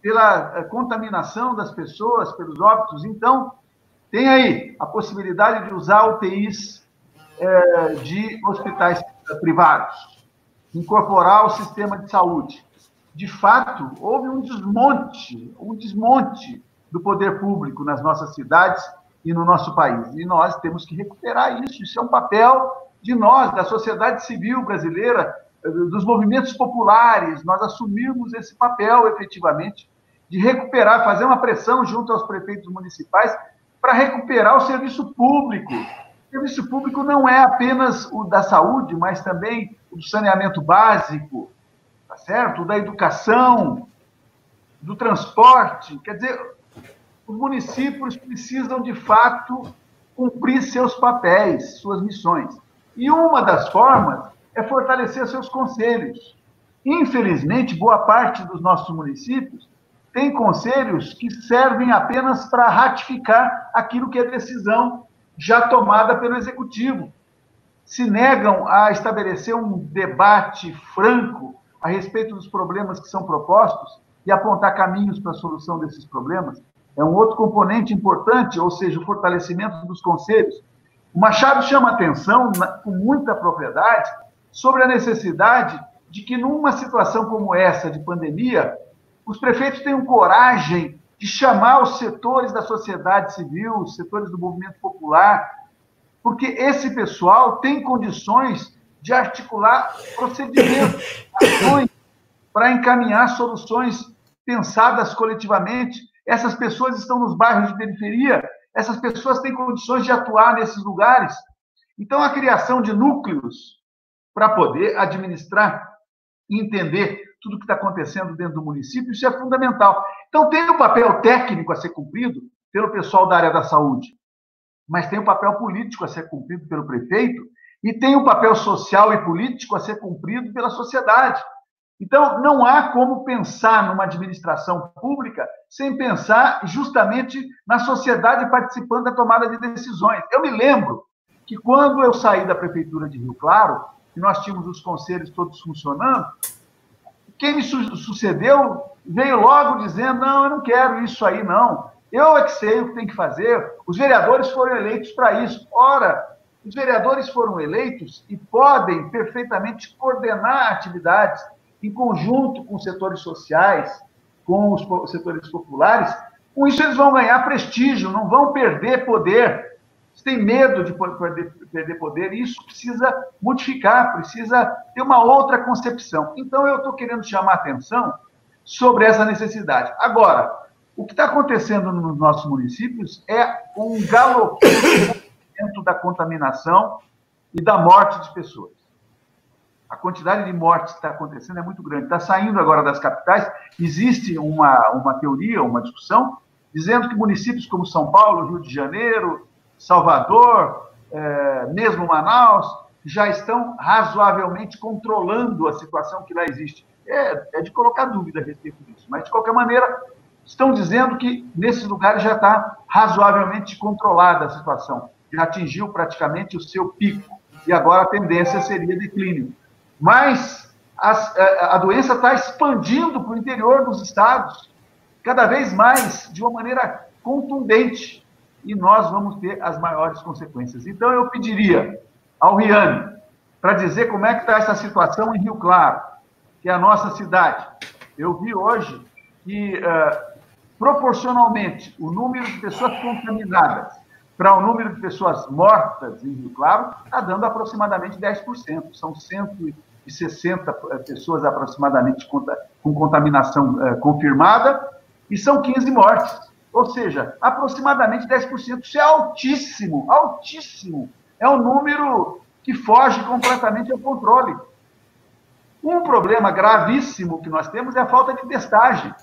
pela contaminação das pessoas, pelos óbitos. Então, tem aí a possibilidade de usar UTIs de hospitais privados, incorporar o sistema de saúde. De fato, houve um desmonte do poder público nas nossas cidades e no nosso país. E nós temos que recuperar isso. Isso é um papel de nós, da sociedade civil brasileira, dos movimentos populares, nós assumirmos esse papel, efetivamente, de recuperar, fazer uma pressão junto aos prefeitos municipais para recuperar o serviço público. O serviço público não é apenas o da saúde, mas também o do saneamento básico, tá certo? O da educação, do transporte. Quer dizer, os municípios precisam, de fato, cumprir seus papéis, suas missões. E uma das formas é fortalecer seus conselhos. Infelizmente, boa parte dos nossos municípios tem conselhos que servem apenas para ratificar aquilo que é decisão já tomada pelo Executivo. Se negam a estabelecer um debate franco a respeito dos problemas que são propostos e apontar caminhos para a solução desses problemas. É um outro componente importante, ou seja, o fortalecimento dos conselhos. O Machado chama atenção, com muita propriedade, sobre a necessidade de que, numa situação como essa de pandemia, os prefeitos tenham coragem de chamar os setores da sociedade civil, os setores do movimento popular, porque esse pessoal tem condições de articular procedimentos, ações, para encaminhar soluções pensadas coletivamente. Essas pessoas estão nos bairros de periferia, essas pessoas têm condições de atuar nesses lugares. Então, a criação de núcleos para poder administrar e entender tudo o que está acontecendo dentro do município, isso é fundamental. Então, tem o papel técnico a ser cumprido pelo pessoal da área da saúde, mas tem o papel político a ser cumprido pelo prefeito e tem o papel social e político a ser cumprido pela sociedade. Então, não há como pensar numa administração pública sem pensar justamente na sociedade participando da tomada de decisões. Eu me lembro que quando eu saí da Prefeitura de Rio Claro, e nós tínhamos os conselhos todos funcionando, quem me sucedeu veio logo dizendo, não, eu não quero isso aí, não. Eu é que sei o que tem que fazer. Os vereadores foram eleitos para isso. Ora, os vereadores foram eleitos e podem perfeitamente coordenar atividades em conjunto com os setores sociais, com os setores populares. Com isso, eles vão ganhar prestígio, não vão perder poder. Eles têm medo de perder poder, e isso precisa modificar, precisa ter uma outra concepção. Então, eu estou querendo chamar a atenção sobre essa necessidade. Agora, o que está acontecendo nos nossos municípios é um galopante da contaminação e da morte de pessoas. A quantidade de mortes que está acontecendo é muito grande. Está saindo agora das capitais. Existe uma teoria, uma discussão, dizendo que municípios como São Paulo, Rio de Janeiro, Salvador, mesmo Manaus, já estão razoavelmente controlando a situação que lá existe. É de colocar dúvida a respeito disso, mas, de qualquer maneira, estão dizendo que nesses lugares já está razoavelmente controlada a situação, já atingiu praticamente o seu pico, e agora a tendência seria declínio. Mas a doença está expandindo para o interior dos estados, cada vez mais, de uma maneira contundente, e nós vamos ter as maiores consequências. Então, eu pediria ao Riane, para dizer como é que está essa situação em Rio Claro, que é a nossa cidade. Eu vi hoje que, proporcionalmente, o número de pessoas contaminadas para o número de pessoas mortas em Rio Claro está dando aproximadamente 10%. São 160 pessoas aproximadamente com contaminação confirmada e são 15 mortes. Ou seja, aproximadamente 10%. Isso é altíssimo, altíssimo. É um número que foge completamente ao controle. Um problema gravíssimo que nós temos é a falta de testagem.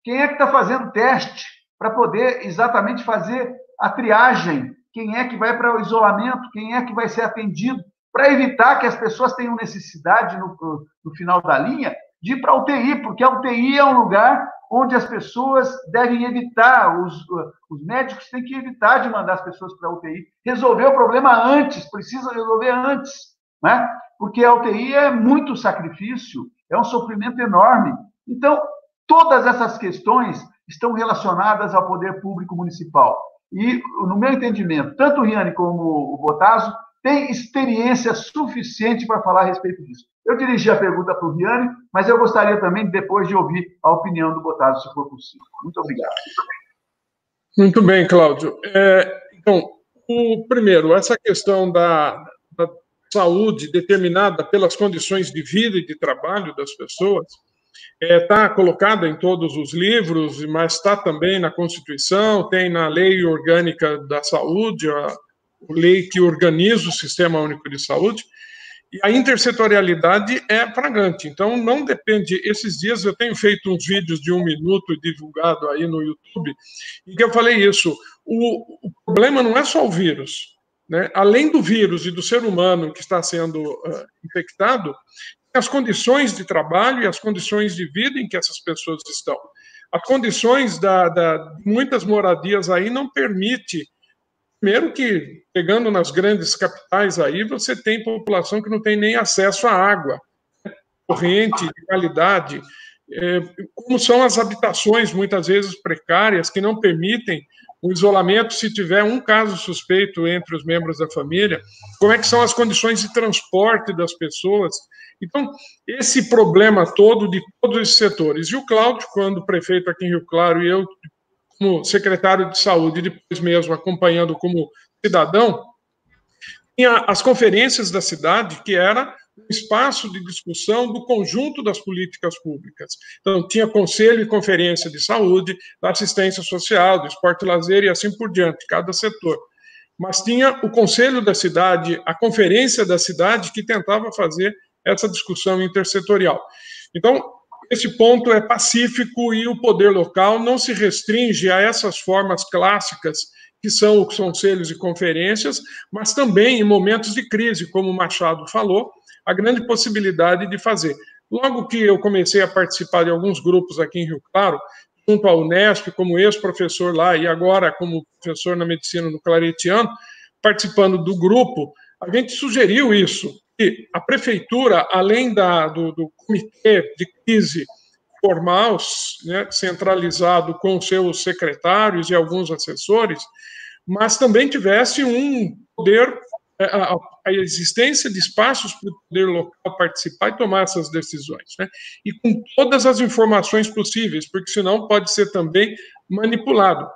Quem é que está fazendo teste para poder exatamente fazer a triagem? Quem é que vai para o isolamento? Quem é que vai ser atendido? Para evitar que as pessoas tenham necessidade, no final da linha, de ir para a UTI, porque a UTI é um lugar onde as pessoas devem evitar, os médicos têm que evitar de mandar as pessoas para a UTI. Resolver o problema antes, precisa resolver antes, né? Porque a UTI é muito sacrifício, é um sofrimento enorme. Então, todas essas questões estão relacionadas ao poder público municipal. E, no meu entendimento, tanto o Riane como o Bottaso têm experiência suficiente para falar a respeito disso. Eu dirigi a pergunta para o Riane, mas eu gostaria também, depois, de ouvir a opinião do Bottaso, se for possível. Muito obrigado. Muito bem, Cláudio. Então, primeiro, essa questão da saúde determinada pelas condições de vida e de trabalho das pessoas está colocada em todos os livros, mas está também na Constituição, tem na Lei Orgânica da Saúde, a lei que organiza o Sistema Único de Saúde, e a intersetorialidade é flagrante. Então, não depende... Esses dias eu tenho feito uns vídeos de 1 minuto divulgado aí no YouTube, em que eu falei isso. O problema não é só o vírus, né? Além do vírus e do ser humano que está sendo infectado, as condições de trabalho e as condições de vida em que essas pessoas estão. As condições de muitas moradias aí não permite. Primeiro que, pegando nas grandes capitais aí, você tem população que não tem nem acesso à água, né? Corrente, de qualidade, como são as habitações, muitas vezes precárias, que não permitem o isolamento se tiver um caso suspeito entre os membros da família, como é que são as condições de transporte das pessoas. Então, esse problema todo de todos esses setores. E o Cláudio, quando prefeito aqui em Rio Claro, e eu, como secretário de saúde, depois mesmo acompanhando como cidadão, tinha as conferências da cidade, que era um espaço de discussão do conjunto das políticas públicas. Então, tinha conselho e conferência de saúde, da assistência social, do esporte e lazer e assim por diante, cada setor. Mas tinha o conselho da cidade, a conferência da cidade, que tentava fazer essa discussão intersetorial. Então, esse ponto é pacífico e o poder local não se restringe a essas formas clássicas que são os conselhos e conferências, mas também em momentos de crise, como o Machado falou, a grande possibilidade de fazer. Logo que eu comecei a participar de alguns grupos aqui em Rio Claro, junto à Unesp, como ex-professor lá e agora como professor na medicina no Claretiano, participando do grupo, a gente sugeriu isso, que a prefeitura, além do comitê de crise formal, né, centralizado com seus secretários e alguns assessores, mas também tivesse um poder, a existência de espaços para o poder local participar e tomar essas decisões, né? E com todas as informações possíveis, porque senão pode ser também manipulado.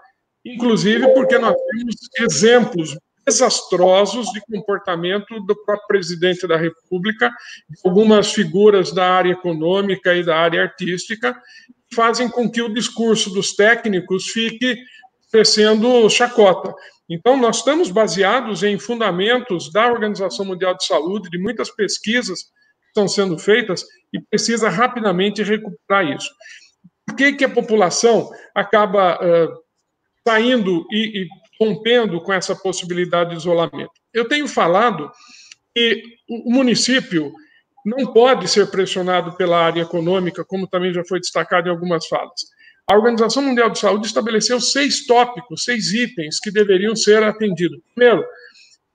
Inclusive porque nós temos exemplos desastrosos de comportamento do próprio presidente da República, de algumas figuras da área econômica e da área artística, que fazem com que o discurso dos técnicos fique sendo chacota. Então, nós estamos baseados em fundamentos da Organização Mundial de Saúde, de muitas pesquisas que estão sendo feitas, e precisa rapidamente recuperar isso. Por que a população acaba saindo e rompendo com essa possibilidade de isolamento? Eu tenho falado E o município não pode ser pressionado pela área econômica, como também já foi destacado em algumas falas. A Organização Mundial de Saúde estabeleceu 6 tópicos, 6 itens que deveriam ser atendidos. Primeiro,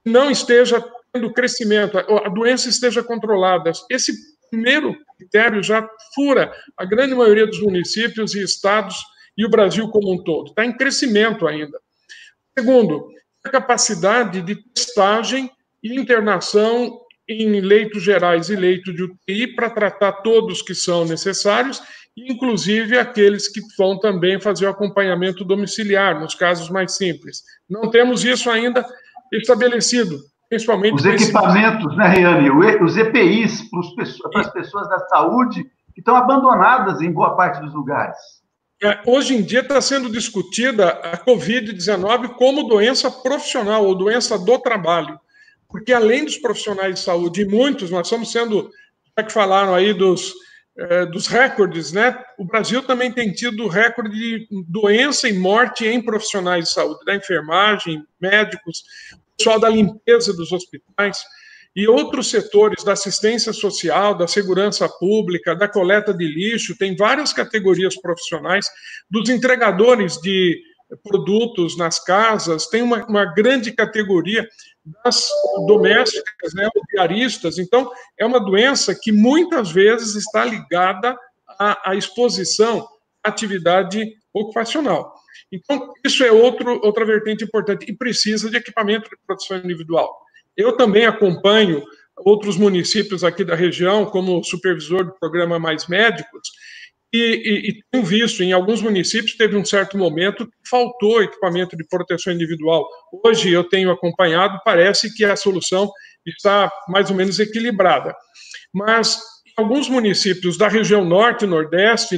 não esteja tendo crescimento, a doença esteja controlada. Esse primeiro critério já fura a grande maioria dos municípios e estados e o Brasil como um todo. Está em crescimento ainda. Segundo, a capacidade de testagem e internação em leitos gerais e leitos de UTI para tratar todos que são necessários, inclusive aqueles que vão também fazer o acompanhamento domiciliar, nos casos mais simples. Não temos isso ainda estabelecido, principalmente... Os equipamentos, né, Reane? Os EPIs para as pessoas da saúde que estão abandonadas em boa parte dos lugares. Hoje em dia está sendo discutida a Covid-19 como doença profissional ou doença do trabalho, porque além dos profissionais de saúde, e muitos, nós estamos sendo, já que falaram aí dos recordes, né? O Brasil também tem tido recorde de doença e morte em profissionais de saúde, da enfermagem, médicos, pessoal da limpeza dos hospitais e outros setores da assistência social, da segurança pública, da coleta de lixo, tem várias categorias profissionais, dos entregadores de produtos nas casas, tem uma grande categoria das domésticas, né, os diaristas. Então, é uma doença que muitas vezes está ligada à exposição à atividade ocupacional. Então, isso é outra vertente importante e precisa de equipamento de proteção individual. Eu também acompanho outros municípios aqui da região, como supervisor do programa Mais Médicos, e tenho visto, em alguns municípios, teve um certo momento que faltou equipamento de proteção individual. Hoje eu tenho acompanhado, parece que a solução está mais ou menos equilibrada. Mas em alguns municípios da região norte e nordeste,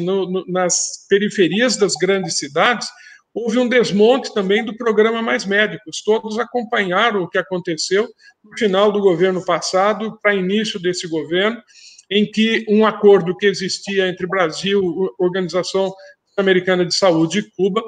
nas periferias das grandes cidades, houve um desmonte também do programa Mais Médicos. Todos acompanharam o que aconteceu no final do governo passado para início desse governo, em que um acordo que existia entre Brasil, Organização Americana de Saúde e Cuba,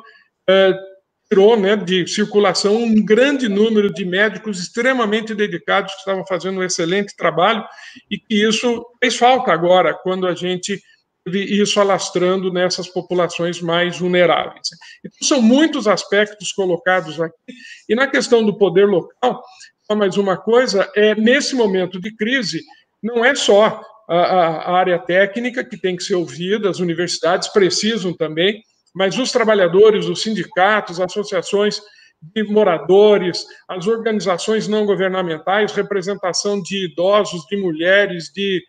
tirou, né, de circulação um grande número de médicos extremamente dedicados que estavam fazendo um excelente trabalho e que isso fez falta agora, quando a gente teve isso alastrando nessas populações mais vulneráveis. Então, são muitos aspectos colocados aqui. E na questão do poder local, só mais uma coisa, nesse momento de crise, não é só a área técnica que tem que ser ouvida, as universidades precisam também, mas os trabalhadores, os sindicatos, associações de moradores, as organizações não governamentais, representação de idosos, de mulheres, de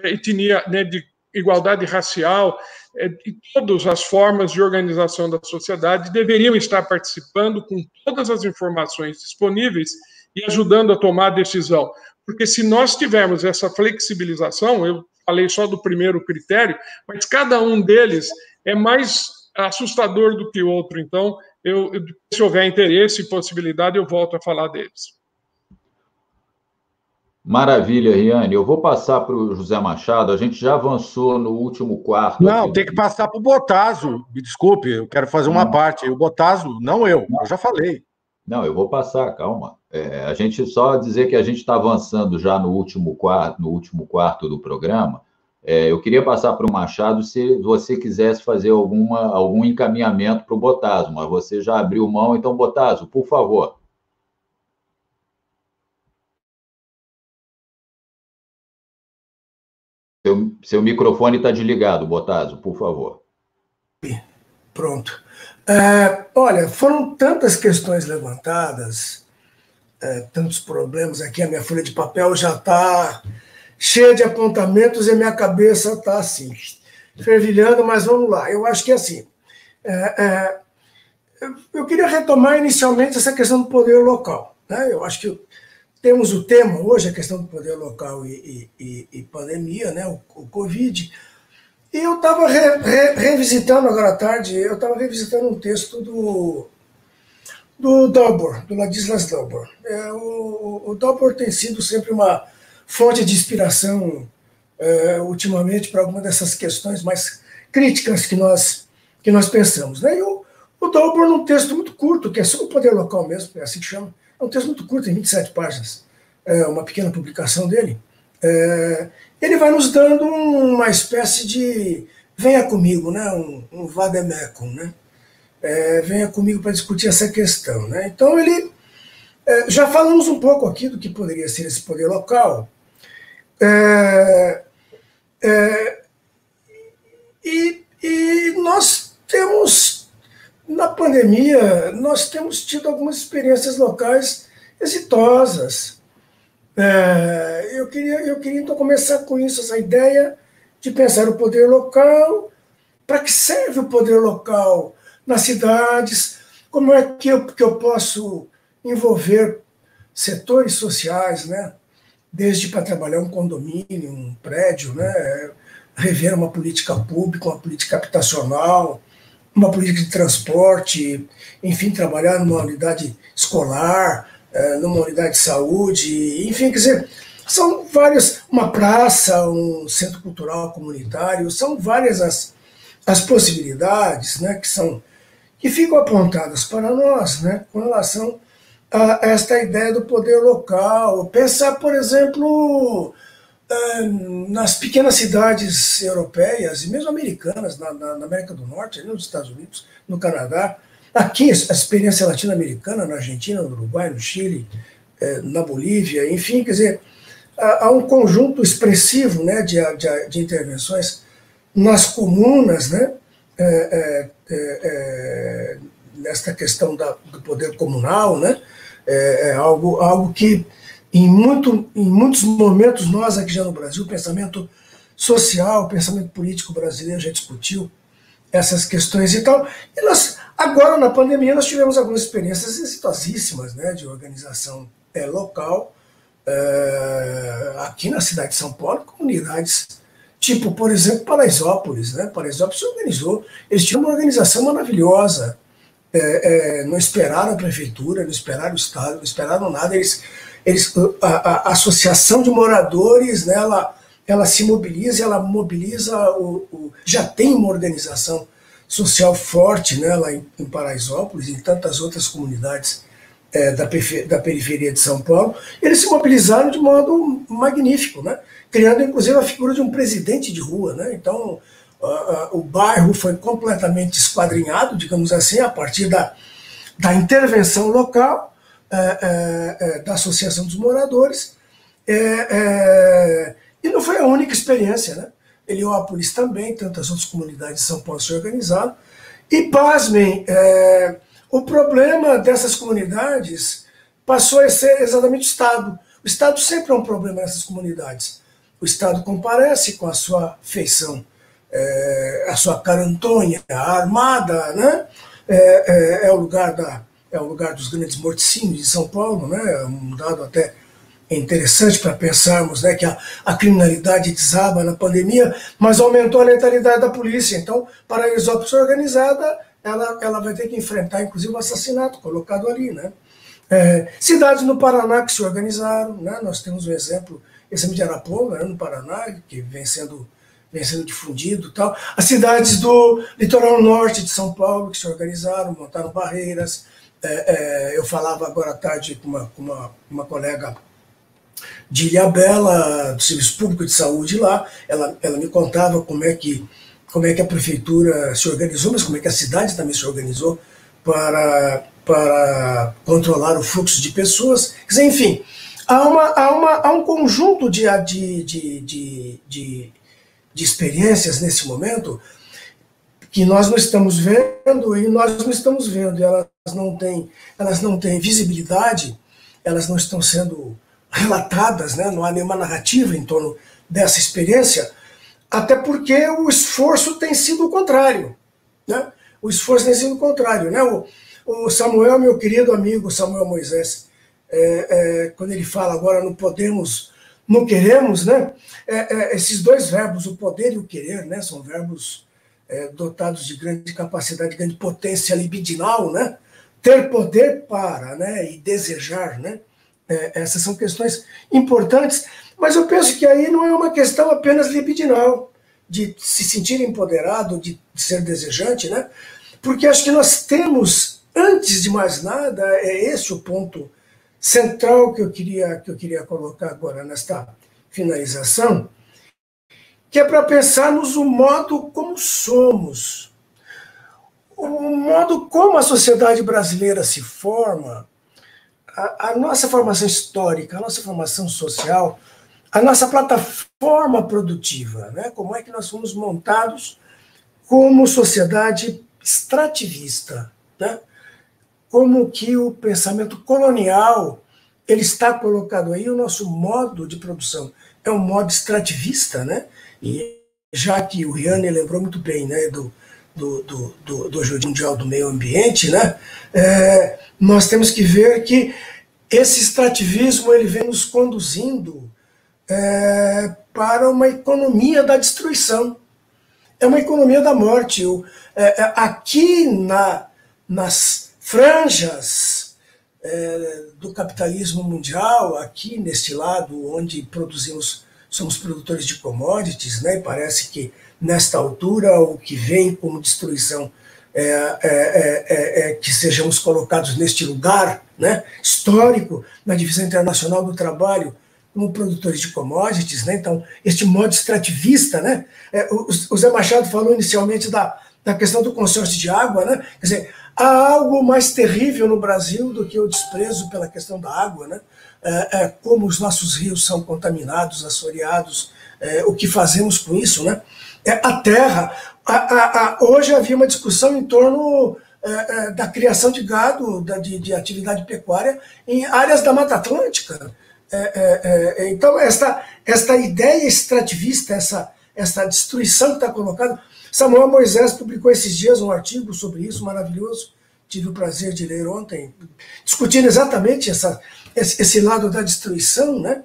etnia, né, de igualdade racial, e todas as formas de organização da sociedade deveriam estar participando com todas as informações disponíveis e ajudando a tomar a decisão. Porque se nós tivermos essa flexibilização, eu falei só do primeiro critério, mas cada um deles é mais assustador do que o outro. Então, se houver interesse e possibilidade, eu volto a falar deles. Maravilha, Riane. Eu vou passar para o José Machado. A gente já avançou no último quarto. Não, tem que passar para o Botazo. Me desculpe, eu quero fazer uma parte. O Botazo, não eu já falei. Não, eu vou passar, calma. A gente só dizer que a gente está avançando já no último quarto do programa. Eu queria passar para o Machado se você quisesse fazer algum encaminhamento para o Botazo, mas você já abriu mão, então, Botazo, por favor. Seu microfone está desligado, Botazo, por favor. Pronto. Olha, foram tantas questões levantadas, tantos problemas aqui, a minha folha de papel já está cheia de apontamentos e a minha cabeça está assim, fervilhando, mas vamos lá. Eu acho que é assim, eu queria retomar inicialmente essa questão do poder local, né? Eu acho que temos o tema hoje, a questão do poder local e pandemia, né? O Covid. E eu estava revisitando agora à tarde, um texto do Dalbor, do Ladislas Dalbor. O Dalbor tem sido sempre uma fonte de inspiração ultimamente para alguma dessas questões mais críticas que nós pensamos, né? E o Dalbor, num texto muito curto, que é sobre o poder local mesmo, é assim que chama, é um texto muito curto, tem 27 páginas, uma pequena publicação dele, ele vai nos dando uma espécie de venha comigo, né? um vademecum, né? Venha comigo para discutir essa questão. Né? Então, já falamos um pouco aqui do que poderia ser esse poder local, e nós temos, na pandemia, nós temos tido algumas experiências locais exitosas. Eu queria então começar com isso, essa ideia de pensar o poder local, para que serve o poder local nas cidades, como é que eu posso envolver setores sociais, né? Desde para trabalhar um condomínio, um prédio, né? Rever uma política pública, uma política habitacional, uma política de transporte, enfim, trabalhar numa unidade escolar, numa unidade de saúde, enfim, quer dizer, são várias, uma praça, um centro cultural comunitário, são várias as possibilidades, né, que ficam apontadas para nós, né, com relação a esta ideia do poder local. Pensar, por exemplo, nas pequenas cidades europeias e mesmo americanas, na América do Norte, nos Estados Unidos, no Canadá, aqui a experiência latino-americana, na Argentina, no Uruguai, no Chile, na Bolívia, enfim, quer dizer, há um conjunto expressivo, né, de intervenções nas comunas, né, nesta questão do poder comunal, né, algo que em muitos momentos nós aqui já no Brasil, o pensamento social, o pensamento político brasileiro já discutiu essas questões e tal. E nós, agora na pandemia, nós tivemos algumas experiências exitosíssimas, né, de organização local, aqui na cidade de São Paulo, comunidades tipo, por exemplo, Paraisópolis, né? Paraisópolis se organizou, eles tinham uma organização maravilhosa, não esperaram a prefeitura, não esperaram o Estado, não esperaram nada, a associação de moradores, né, ela se mobiliza, ela mobiliza, já tem uma organização social forte, né, lá em Paraisópolis e em tantas outras comunidades da periferia de São Paulo. Eles se mobilizaram de modo magnífico, né, criando inclusive a figura de um presidente de rua. Né, então, o bairro foi completamente esquadrinhado, digamos assim, a partir da intervenção local, da Associação dos Moradores, e não foi a única experiência, né? Heliópolis também, tantas outras comunidades de São Paulo se organizaram, e pasmem, o problema dessas comunidades passou a ser exatamente o Estado. O Estado sempre é um problema nessas comunidades. O Estado comparece com a sua feição, a sua carantonha armada, né? É o lugar dos grandes morticínios de São Paulo, né? Um dado até interessante para pensarmos, né, que a criminalidade desaba na pandemia, mas aumentou a letalidade da polícia. Então, Paraisópolis organizada, ela vai ter que enfrentar, inclusive, o assassinato colocado ali. Né? Cidades no Paraná que se organizaram, né? Nós temos um exemplo de Araponga, né, no Paraná, que vem sendo difundido. Tal. As cidades do litoral norte de São Paulo que se organizaram, montaram barreiras. Eu falava agora à tarde com uma colega de Ilhabela, do Serviço Público de Saúde lá, ela me contava como é que a prefeitura se organizou, mas como é que a cidade também se organizou para controlar o fluxo de pessoas. Quer dizer, enfim, há um conjunto de experiências nesse momento que nós não estamos vendo, e elas não têm visibilidade, elas não estão sendo relatadas, né? Não há nenhuma narrativa em torno dessa experiência, até porque o esforço tem sido o contrário. Né? O esforço tem sido o contrário. Né? O Samuel, meu querido amigo Samuel Moisés, quando ele fala agora não podemos, não queremos, né? Esses dois verbos, o poder e o querer, né? São verbos dotados de grande capacidade, de grande potência libidinal, né? Ter poder para, né? E desejar, né? Essas são questões importantes, mas eu penso que aí não é uma questão apenas libidinal, de se sentir empoderado, de ser desejante, né? Porque acho que nós temos, antes de mais nada, esse o ponto central que eu queria colocar agora nesta finalização, que é para pensarmos o modo como somos, o modo como a sociedade brasileira se forma, a nossa formação histórica, a nossa formação social, a nossa plataforma produtiva, né? Como é que nós fomos montados como sociedade extrativista, né? Como que o pensamento colonial ele está colocado aí, o nosso modo de produção é um modo extrativista, né? E já que o Riane lembrou muito bem, né, do Ajuda Mundial do Meio Ambiente, né, nós temos que ver que esse extrativismo ele vem nos conduzindo para uma economia da destruição. É uma economia da morte. Aqui nas franjas do capitalismo mundial, aqui neste lado onde somos produtores de commodities, né, e parece que nesta altura o que vem como destruição que sejamos colocados neste lugar, né, histórico na divisão internacional do trabalho como produtores de commodities, né? Então, este modo extrativista, né? O Zé Machado falou inicialmente da questão do consórcio de água, né? Quer dizer, há algo mais terrível no Brasil do que o desprezo pela questão da água, né? Como os nossos rios são contaminados, assoreados, o que fazemos com isso, né? A terra. Hoje havia uma discussão em torno da criação de gado, de atividade pecuária em áreas da Mata Atlântica. Então, esta ideia extrativista, essa destruição que está colocada. Samuel Moisés publicou esses dias um artigo sobre isso, maravilhoso. Tive o prazer de ler ontem, discutindo exatamente esse lado da destruição, né?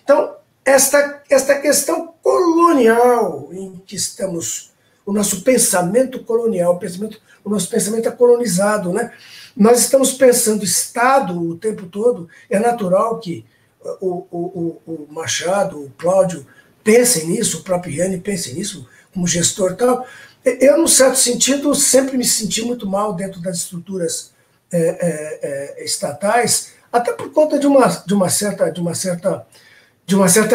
Então, esta questão colonial em que estamos, o nosso pensamento colonial, o nosso pensamento é colonizado, né? Nós estamos pensando Estado o tempo todo, é natural que o Machado, o Cláudio pensem nisso, o próprio Riane pense nisso, como gestor e tal. Eu, num certo sentido, sempre me senti muito mal dentro das estruturas estatais, até por conta de uma certa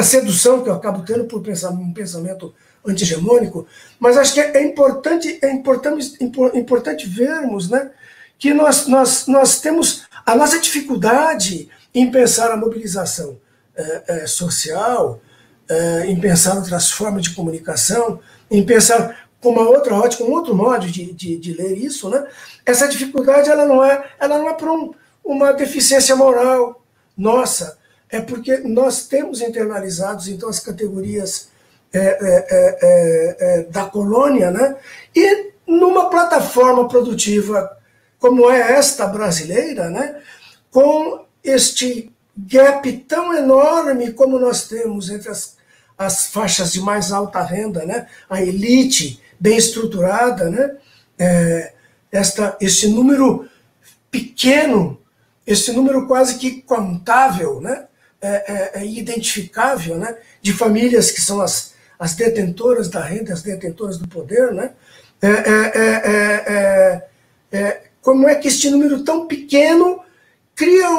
sedução que eu acabo tendo por um pensamento anti-hegemônico, mas acho que é importante vermos, né, que nós temos a nossa dificuldade em pensar a mobilização social, em pensar outras formas de comunicação, em pensar com uma outra ótica, um outro modo de ler isso, né? Essa dificuldade ela não é por uma deficiência moral nossa, é porque nós temos internalizados então as categorias da colônia, né? E numa plataforma produtiva como é esta brasileira, né, com este gap tão enorme como nós temos entre as faixas de mais alta renda, né, a elite bem estruturada, né, este número pequeno, este número quase que contável, né, identificável, né, de famílias que são as detentoras da renda, as detentoras do poder, né, como é que este número tão pequeno cria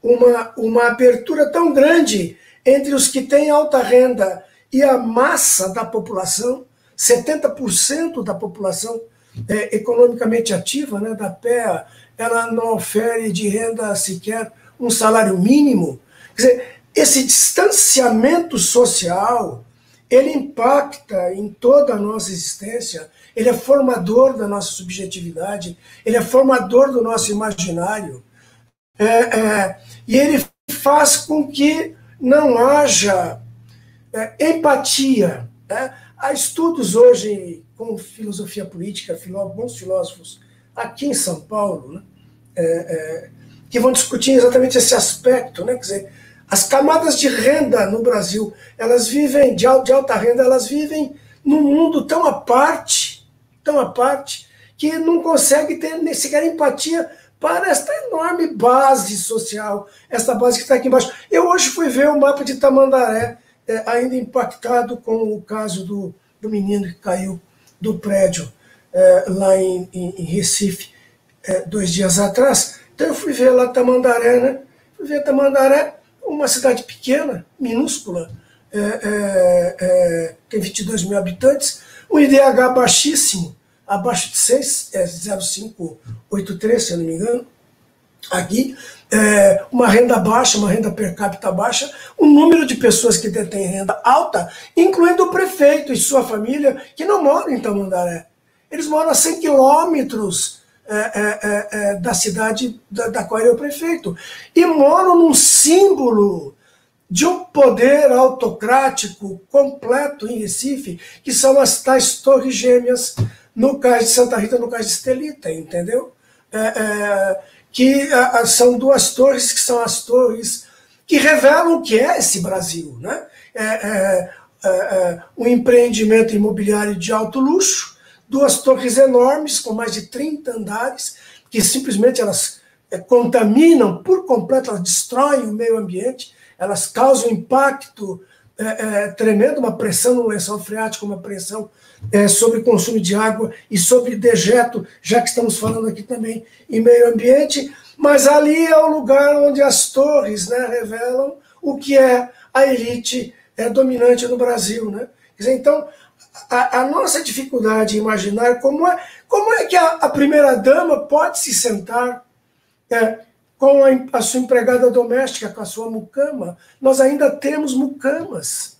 uma abertura tão grande entre os que têm alta renda e a massa da população, 70% da população economicamente ativa, né, da PEA, ela não ofere de renda sequer um salário mínimo. Quer dizer, esse distanciamento social, ele impacta em toda a nossa existência, ele é formador da nossa subjetividade, ele é formador do nosso imaginário, e ele faz com que não haja empatia. Né? Há estudos hoje com filosofia política, bons filósofos aqui em São Paulo, né? Que vão discutir exatamente esse aspecto, né? Quer dizer, as camadas de renda no Brasil, elas vivem, de alta renda, elas vivem num mundo tão à parte, que não consegue ter nem sequer empatia para esta enorme base social, essa base que está aqui embaixo. Eu hoje fui ver o mapa de Tamandaré, ainda impactado com o caso do menino que caiu do prédio lá em Recife. 2 dias atrás, então eu fui ver lá Tamandaré, né? Fui ver Tamandaré, uma cidade pequena, minúscula, tem 22 mil habitantes, um IDH baixíssimo, abaixo de 6, 0,583, se eu não me engano. Aqui, uma renda baixa, uma renda per capita baixa, um número de pessoas que detêm renda alta, incluindo o prefeito e sua família, que não moram em Tamandaré. Eles moram a 100 quilômetros da cidade da qual ele é o prefeito. E moram num símbolo de um poder autocrático completo em Recife, que são as tais torres gêmeas no cais de Santa Rita, no cais de Estelita, entendeu? Que são 2 torres que são as torres que revelam o que é esse Brasil, né? Um empreendimento imobiliário de alto luxo, 2 torres enormes com mais de 30 andares, que simplesmente elas contaminam por completo, elas destroem o meio ambiente, elas causam impacto tremendo, uma pressão no lençol freático, uma pressão sobre consumo de água e sobre dejeto, já que estamos falando aqui também em meio ambiente, mas ali é o lugar onde as torres, né, revelam o que é a elite dominante no Brasil, né? Quer dizer, então, a nossa dificuldade em imaginar como é que a primeira-dama pode se sentar com a sua empregada doméstica, com a sua mucama. Nós ainda temos mucamas.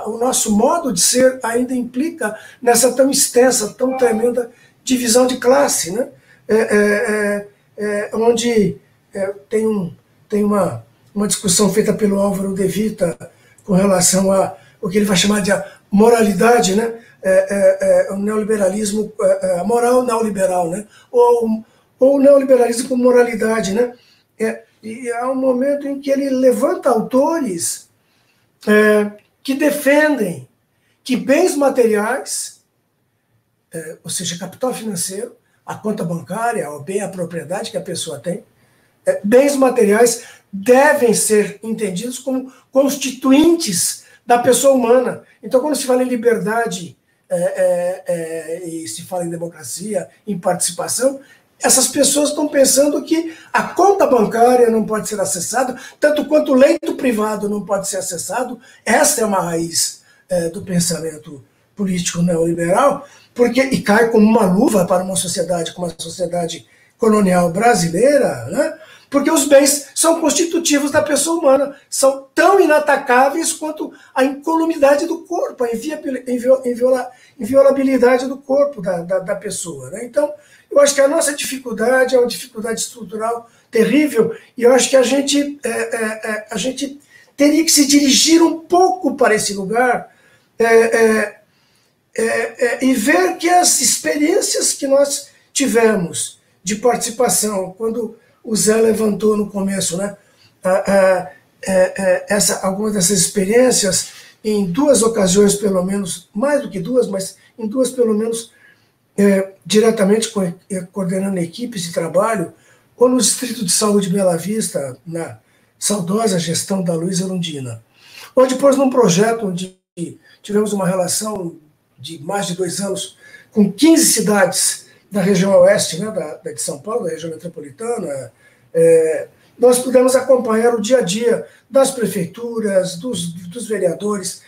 O nosso modo de ser ainda implica nessa tão extensa, tão tremenda divisão de classe, né? Onde tem uma discussão feita pelo Álvaro De Vita com relação a o que ele vai chamar de moralidade, né? O neoliberalismo, a moral neoliberal, né? Ou o neoliberalismo com moralidade, né? E há um momento em que ele levanta autores que defendem que bens materiais, ou seja, capital financeiro, a conta bancária, o bem, a propriedade que a pessoa tem, bens materiais devem ser entendidos como constituintes da pessoa humana. Então, quando se fala em liberdade e se fala em democracia, em participação, essas pessoas estão pensando que a conta bancária não pode ser acessada, tanto quanto o leito privado não pode ser acessado. Essa é uma raiz do pensamento político neoliberal, e cai como uma luva para uma sociedade como a sociedade colonial brasileira, né? Porque os bens são constitutivos da pessoa humana, são tão inatacáveis quanto a incolumidade do corpo, a inviolabilidade do corpo da pessoa, né? Então, eu acho que a nossa dificuldade é uma dificuldade estrutural terrível, e eu acho que a gente teria que se dirigir um pouco para esse lugar e ver que as experiências que nós tivemos de participação, quando o Zé levantou no começo, né? Algumas dessas experiências, em 2 ocasiões pelo menos, mais do que 2, mas em 2 pelo menos, diretamente coordenando equipes de trabalho, ou no Distrito de Saúde Bela Vista, na saudosa gestão da Luísa Lundina, ou depois num projeto onde tivemos uma relação de mais de 2 anos com 15 cidades da região oeste, né, de São Paulo, da região metropolitana. Nós pudemos acompanhar o dia a dia das prefeituras, dos vereadores,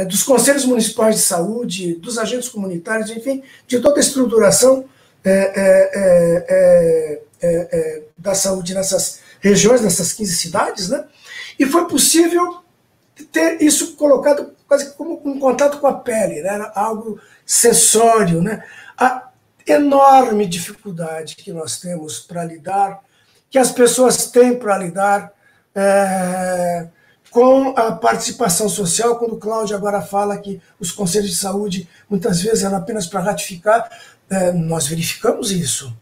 dos conselhos municipais de saúde, dos agentes comunitários, enfim, de toda a estruturação da saúde nessas regiões, nessas 15 cidades, né? E foi possível ter isso colocado quase como um contato com a pele, né? Era algo sensório, né? A enorme dificuldade que nós temos para lidar, que as pessoas têm para lidar com a participação social, quando o Cláudio agora fala que os conselhos de saúde muitas vezes eram apenas para ratificar, nós verificamos isso.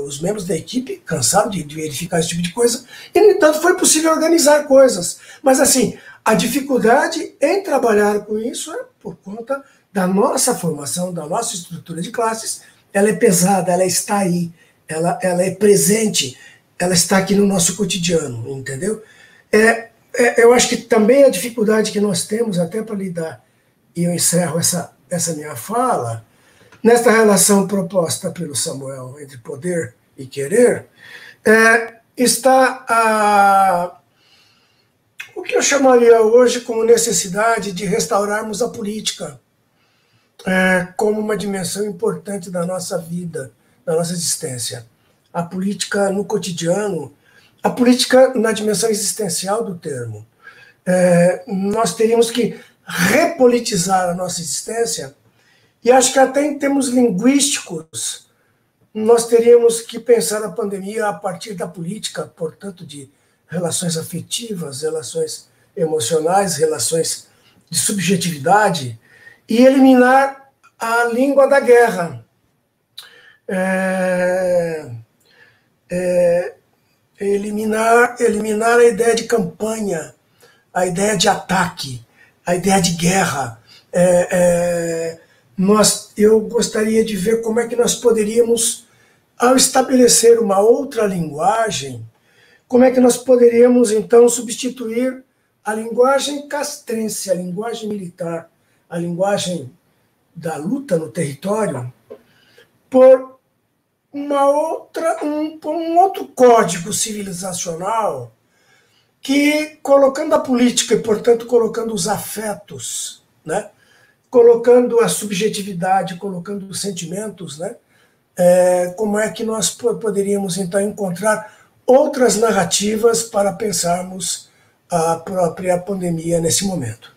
Os membros da equipe cansaram de verificar esse tipo de coisa, e, no entanto, foi possível organizar coisas. Mas, assim, a dificuldade em trabalhar com isso é por conta da nossa formação, da nossa estrutura de classes. Ela é pesada, ela está aí, ela é presente, ela está aqui no nosso cotidiano, entendeu? Eu acho que também a dificuldade que nós temos até para lidar, e eu encerro essa minha fala, nesta relação proposta pelo Samuel entre poder e querer, está o que eu chamaria hoje como necessidade de restaurarmos a política como uma dimensão importante da nossa vida, da nossa existência. A política no cotidiano, a política na dimensão existencial do termo. Nós teríamos que repolitizar a nossa existência, e acho que até em termos linguísticos, nós teríamos que pensar a pandemia a partir da política, portanto, de relações afetivas, relações emocionais, relações de subjetividade, e eliminar a língua da guerra. Eliminar a ideia de campanha, a ideia de ataque, a ideia de guerra. Eu gostaria de ver como é que nós poderíamos, ao estabelecer uma outra linguagem, como é que nós poderíamos, então, substituir a linguagem castrense, a linguagem militar, a linguagem da luta no território, por um outro código civilizacional que, colocando a política e, portanto, colocando os afetos, né, colocando a subjetividade, colocando os sentimentos, né, como é que nós poderíamos, então, encontrar outras narrativas para pensarmos a própria pandemia nesse momento.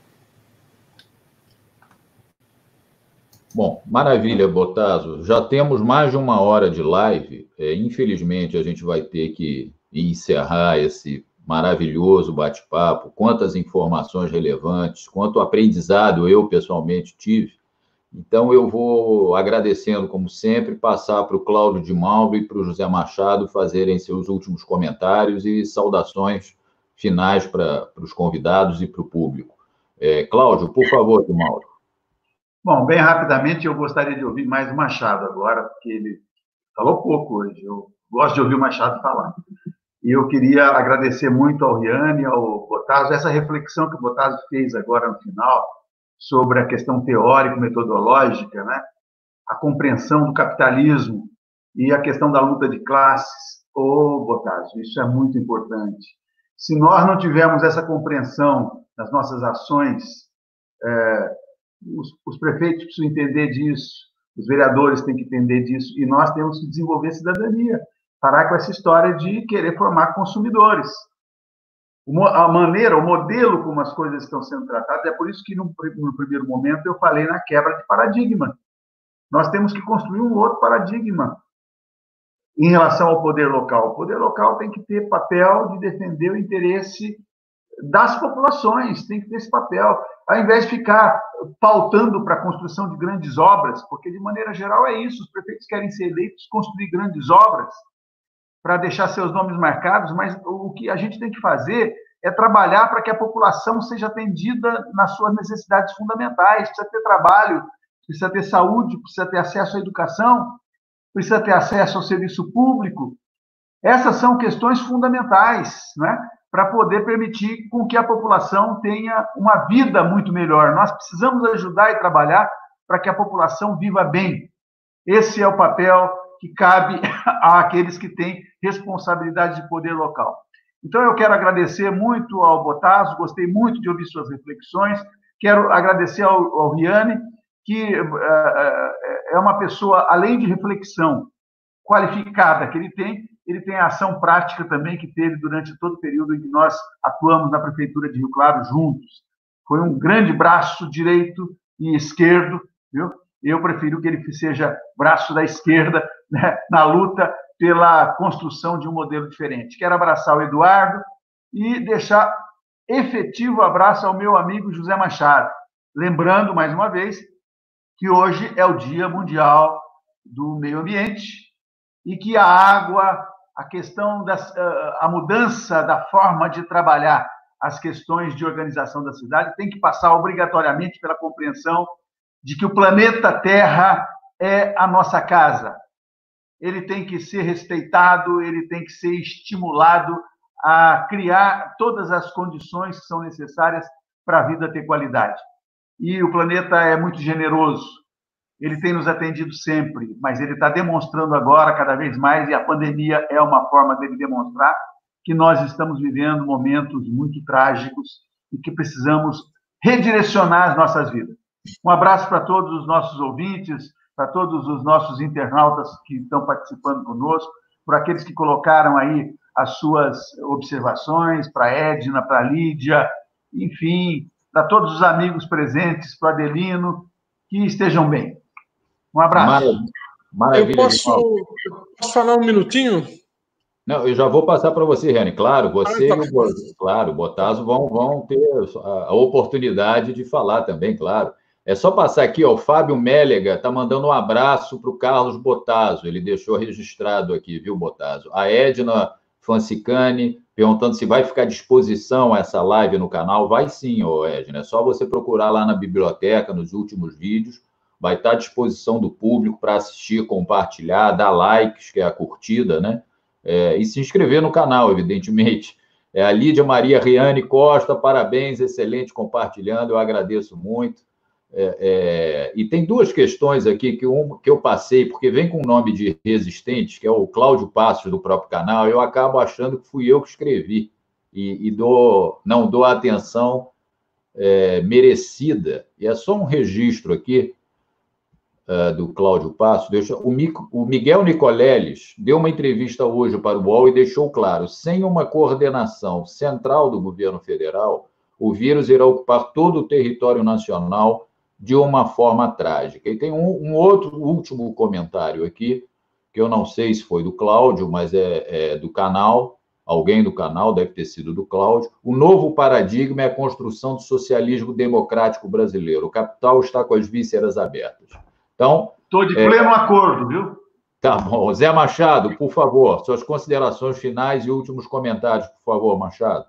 Bom, maravilha, Bottaso. Já temos mais de 1 hora de live. Infelizmente, a gente vai ter que encerrar esse maravilhoso bate-papo. Quantas informações relevantes, quanto aprendizado eu pessoalmente tive. Então, eu vou agradecendo, como sempre, passar para o Cláudio de Mauro e para o José Machado fazerem seus últimos comentários e saudações finais para os convidados e para o público. Cláudio, por favor, de Mauro. Bom, bem rapidamente, eu gostaria de ouvir mais o Machado agora, porque ele falou pouco hoje. Eu gosto de ouvir o Machado falar. E eu queria agradecer muito ao Riane, ao Bottaso, essa reflexão que o Bottaso fez agora no final, sobre a questão teórico-metodológica, né? A compreensão do capitalismo e a questão da luta de classes. Bottaso, isso é muito importante. Se nós não tivermos essa compreensão das nossas ações, os prefeitos precisam entender disso, os vereadores têm que entender disso, e nós temos que desenvolver cidadania, parar com essa história de querer formar consumidores. A maneira, o modelo como as coisas estão sendo tratadas, é por isso que no primeiro momento eu falei na quebra de paradigma. Nós temos que construir um outro paradigma em relação ao poder local. O poder local tem que ter papel de defender o interesse das populações, tem que ter esse papel, ao invés de ficar pautando para a construção de grandes obras, porque, de maneira geral, é isso, os prefeitos querem ser eleitos, construir grandes obras para deixar seus nomes marcados, mas o que a gente tem que fazer é trabalhar para que a população seja atendida nas suas necessidades fundamentais, precisa ter trabalho, precisa ter saúde, precisa ter acesso à educação, precisa ter acesso ao serviço público. Essas são questões fundamentais, né, para poder permitir com que a população tenha uma vida muito melhor. Nós precisamos ajudar e trabalhar para que a população viva bem. Esse é o papel que cabe àqueles que têm responsabilidade de poder local. Então, eu quero agradecer muito ao Bottaso, gostei muito de ouvir suas reflexões, quero agradecer ao Riane, que é uma pessoa, além de reflexão qualificada que ele tem a ação prática também que teve durante todo o período em que nós atuamos na Prefeitura de Rio Claro juntos. Foi um grande braço direito e esquerdo, viu? Eu prefiro que ele seja braço da esquerda, né, na luta pela construção de um modelo diferente. Quero abraçar o Eduardo e deixar efetivo abraço ao meu amigo José Machado. Lembrando, mais uma vez, que hoje é o Dia Mundial do Meio Ambiente e que a água, a questão a mudança da forma de trabalhar as questões de organização da cidade tem que passar obrigatoriamente pela compreensão de que o planeta Terra é a nossa casa. Ele tem que ser respeitado, ele tem que ser estimulado a criar todas as condições que são necessárias para a vida ter qualidade. E o planeta é muito generoso. Ele tem nos atendido sempre, mas ele está demonstrando agora cada vez mais, e a pandemia é uma forma dele demonstrar que nós estamos vivendo momentos muito trágicos e que precisamos redirecionar as nossas vidas. Um abraço para todos os nossos ouvintes, para todos os nossos internautas que estão participando conosco, por aqueles que colocaram aí as suas observações, para a Edna, para a Lídia, enfim, para todos os amigos presentes, para o Adelino, que estejam bem. Um abraço. Maravilha. Eu posso falar um minutinho? Não, eu já vou passar para você, Reni. Claro, você e o Bottaso vão ter a oportunidade de falar também, claro. É só passar aqui, ó, o Fábio Mélega está mandando um abraço para o Carlos Bottaso. Ele deixou registrado aqui, viu, Bottaso? A Edna Fancicani perguntando se vai ficar à disposição essa live no canal. Vai sim, ô Edna. É só você procurar lá na biblioteca, nos últimos vídeos. Vai estar à disposição do público para assistir, compartilhar, dar likes, que é a curtida, né? E se inscrever no canal, evidentemente. A Lídia Maria Riane Costa, parabéns, excelente compartilhando, eu agradeço muito. E tem duas questões aqui que eu passei, porque vem com o nome de resistente, que é o Cláudio Passos do próprio canal, eu acabo achando que fui eu que escrevi, e não dou a atenção merecida. E é só um registro aqui, do Cláudio Passos. O Miguel Nicoleles deu uma entrevista hoje para o UOL e deixou claro, sem uma coordenação central do governo federal, o vírus irá ocupar todo o território nacional de uma forma trágica. E tem um outro último comentário aqui, que eu não sei se foi do Cláudio, mas é do canal, alguém do canal, deve ter sido do Cláudio. O novo paradigma é a construção do socialismo democrático brasileiro. O capital está com as vísceras abertas. Então, estou de pleno acordo, viu? Tá bom. Zé Machado, por favor, suas considerações finais e últimos comentários, por favor, Machado.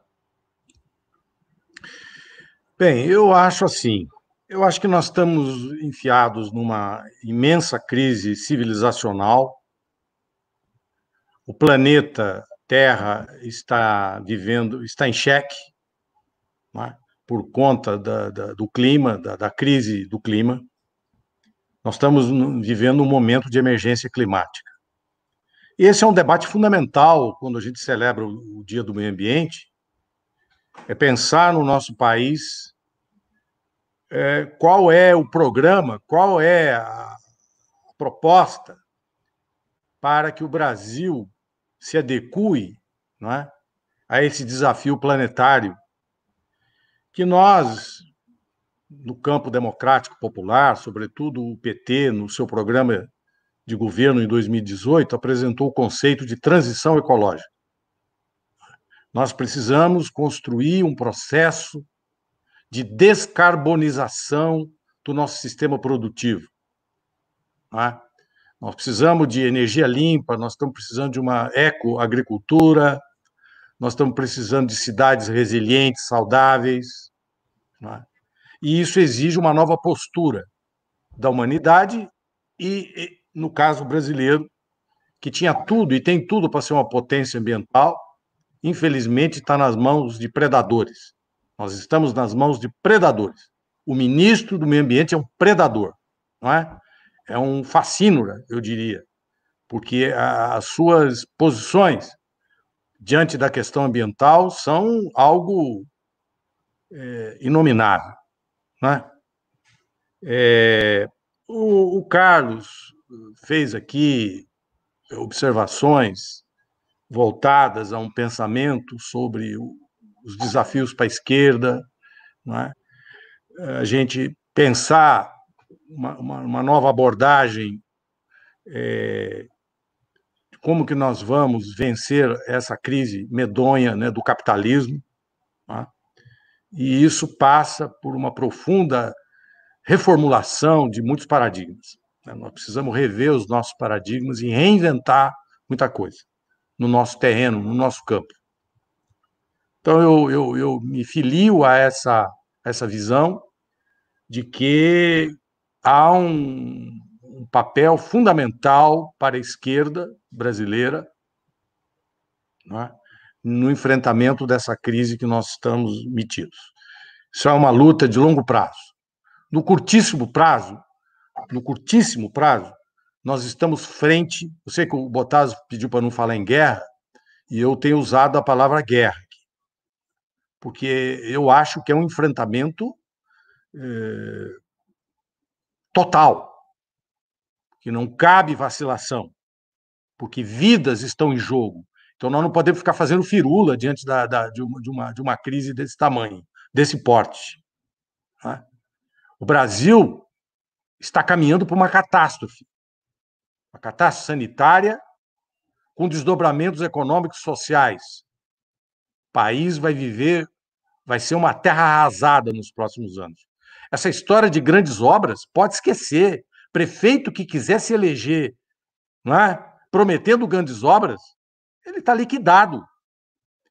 Bem, eu acho assim, eu acho que nós estamos enfiados numa imensa crise civilizacional. O planeta Terra está em xeque, né, por conta do clima, da crise do clima. Nós estamos vivendo um momento de emergência climática. Esse é um debate fundamental quando a gente celebra o Dia do Meio Ambiente, é pensar no nosso país qual é o programa, qual é a proposta para que o Brasil se adeque, não é, a esse desafio planetário que nós, no campo democrático popular, sobretudo o PT, no seu programa de governo em 2018, apresentou o conceito de transição ecológica. Nós precisamos construir um processo de descarbonização do nosso sistema produtivo. Tá? Nós precisamos de energia limpa, nós estamos precisando de uma ecoagricultura, nós estamos precisando de cidades resilientes, saudáveis. Tá? E isso exige uma nova postura da humanidade e, no caso brasileiro, que tinha tudo e tem tudo para ser uma potência ambiental, infelizmente está nas mãos de predadores. Nós estamos nas mãos de predadores. O ministro do Meio Ambiente é um predador, não é? É um facínora, eu diria, porque as suas posições diante da questão ambiental são algo inominável, não é? O Carlos fez aqui observações voltadas a um pensamento sobre os desafios para a esquerda, não é? A gente pensar uma nova abordagem, como que nós vamos vencer essa crise medonha, né, do capitalismo, não é? E isso passa por uma profunda reformulação de muitos paradigmas. Nós precisamos rever os nossos paradigmas e reinventar muita coisa no nosso terreno, no nosso campo. Então, eu me filio a essa visão de que há um papel fundamental para a esquerda brasileira, né, no enfrentamento dessa crise que nós estamos metidos. Isso é uma luta de longo prazo. no curtíssimo prazo, nós estamos frente... Eu sei que o Bottas pediu para não falar em guerra, e eu tenho usado a palavra guerra aqui, porque eu acho que é um enfrentamento total, que não cabe vacilação, porque vidas estão em jogo. Então, nós não podemos ficar fazendo firula diante de uma crise desse tamanho, desse porte. Tá? O Brasil está caminhando para uma catástrofe sanitária, com desdobramentos econômicos e sociais. O país vai ser uma terra arrasada nos próximos anos. Essa história de grandes obras, pode esquecer. Prefeito que quiser se eleger, não é? Prometendo grandes obras, ele está liquidado.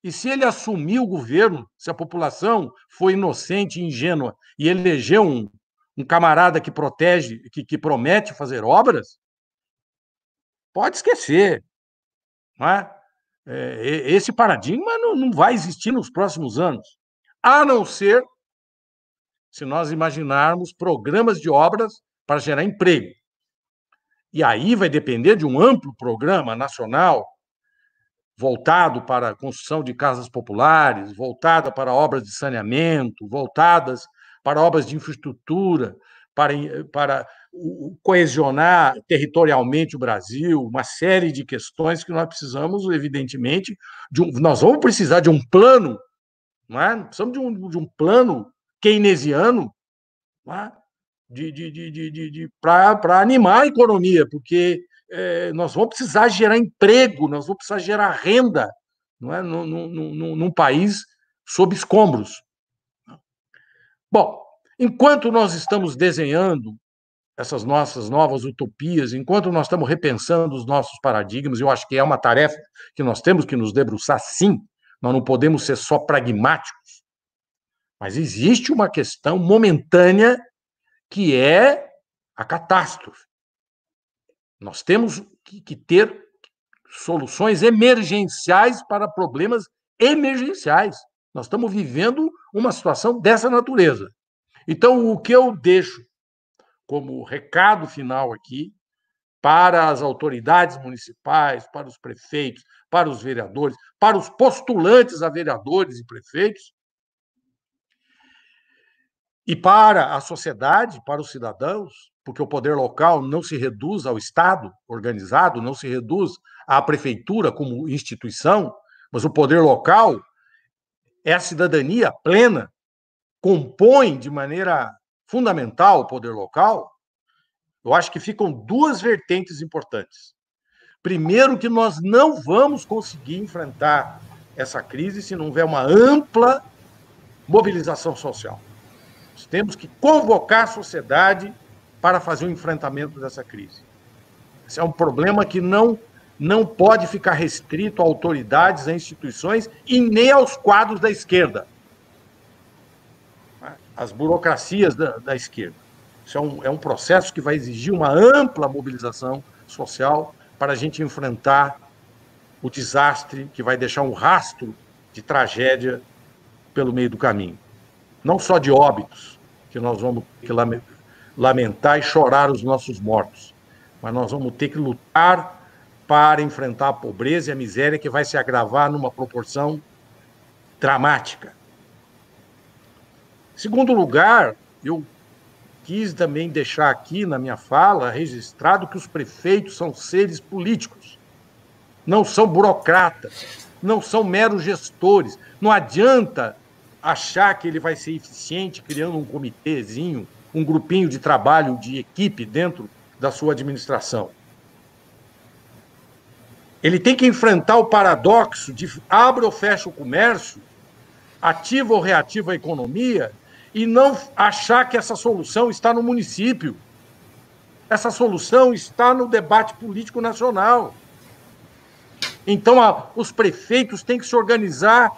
E se ele assumir o governo, se a população for inocente e ingênua e eleger um camarada que protege, que promete fazer obras, pode esquecer. Não é? Esse paradigma não vai existir nos próximos anos, a não ser se nós imaginarmos programas de obras para gerar emprego. E aí vai depender de um amplo programa nacional voltado para a construção de casas populares, voltada para obras de saneamento, voltadas para obras de infraestrutura, para coesionar territorialmente o Brasil, uma série de questões que nós precisamos, evidentemente, nós vamos precisar de um plano, não é? Precisamos de um plano keynesiano, não é? Para animar a economia, porque nós vamos precisar gerar emprego, nós vamos precisar gerar renda, não é? Num país sob escombros. Bom, enquanto nós estamos desenhando essas nossas novas utopias, enquanto nós estamos repensando os nossos paradigmas, eu acho que é uma tarefa que nós temos que nos debruçar, sim, nós não podemos ser só pragmáticos, mas existe uma questão momentânea que é a catástrofe. Nós temos que ter soluções emergenciais para problemas emergenciais. Nós estamos vivendo uma situação dessa natureza. Então, o que eu deixo como recado final aqui para as autoridades municipais, para os prefeitos, para os vereadores, para os postulantes a vereadores e prefeitos, e para a sociedade, para os cidadãos, porque o poder local não se reduz ao Estado organizado, não se reduz à prefeitura como instituição, mas o poder local é a cidadania plena, compõe de maneira fundamental o poder local. Eu acho que ficam duas vertentes importantes. Primeiro, que nós não vamos conseguir enfrentar essa crise se não houver uma ampla mobilização social. Nós temos que convocar a sociedade para fazer o enfrentamento dessa crise. Esse é um problema que não pode ficar restrito a autoridades, a instituições e nem aos quadros da esquerda, as burocracias da esquerda. Isso é um processo que vai exigir uma ampla mobilização social para a gente enfrentar o desastre que vai deixar um rastro de tragédia pelo meio do caminho. Não só de óbitos, que nós vamos ter que lamentar e chorar os nossos mortos, mas nós vamos ter que lutar para enfrentar a pobreza e a miséria que vai se agravar numa proporção dramática. Em segundo lugar, eu quis também deixar aqui na minha fala registrado que os prefeitos são seres políticos, não são burocratas, não são meros gestores. Não adianta achar que ele vai ser eficiente criando um comitêzinho, um grupinho de trabalho, de equipe dentro da sua administração. Ele tem que enfrentar o paradoxo de abre ou fecha o comércio, ativa ou reativa a economia, e não achar que essa solução está no município. Essa solução está no debate político nacional. Então, os prefeitos têm que se organizar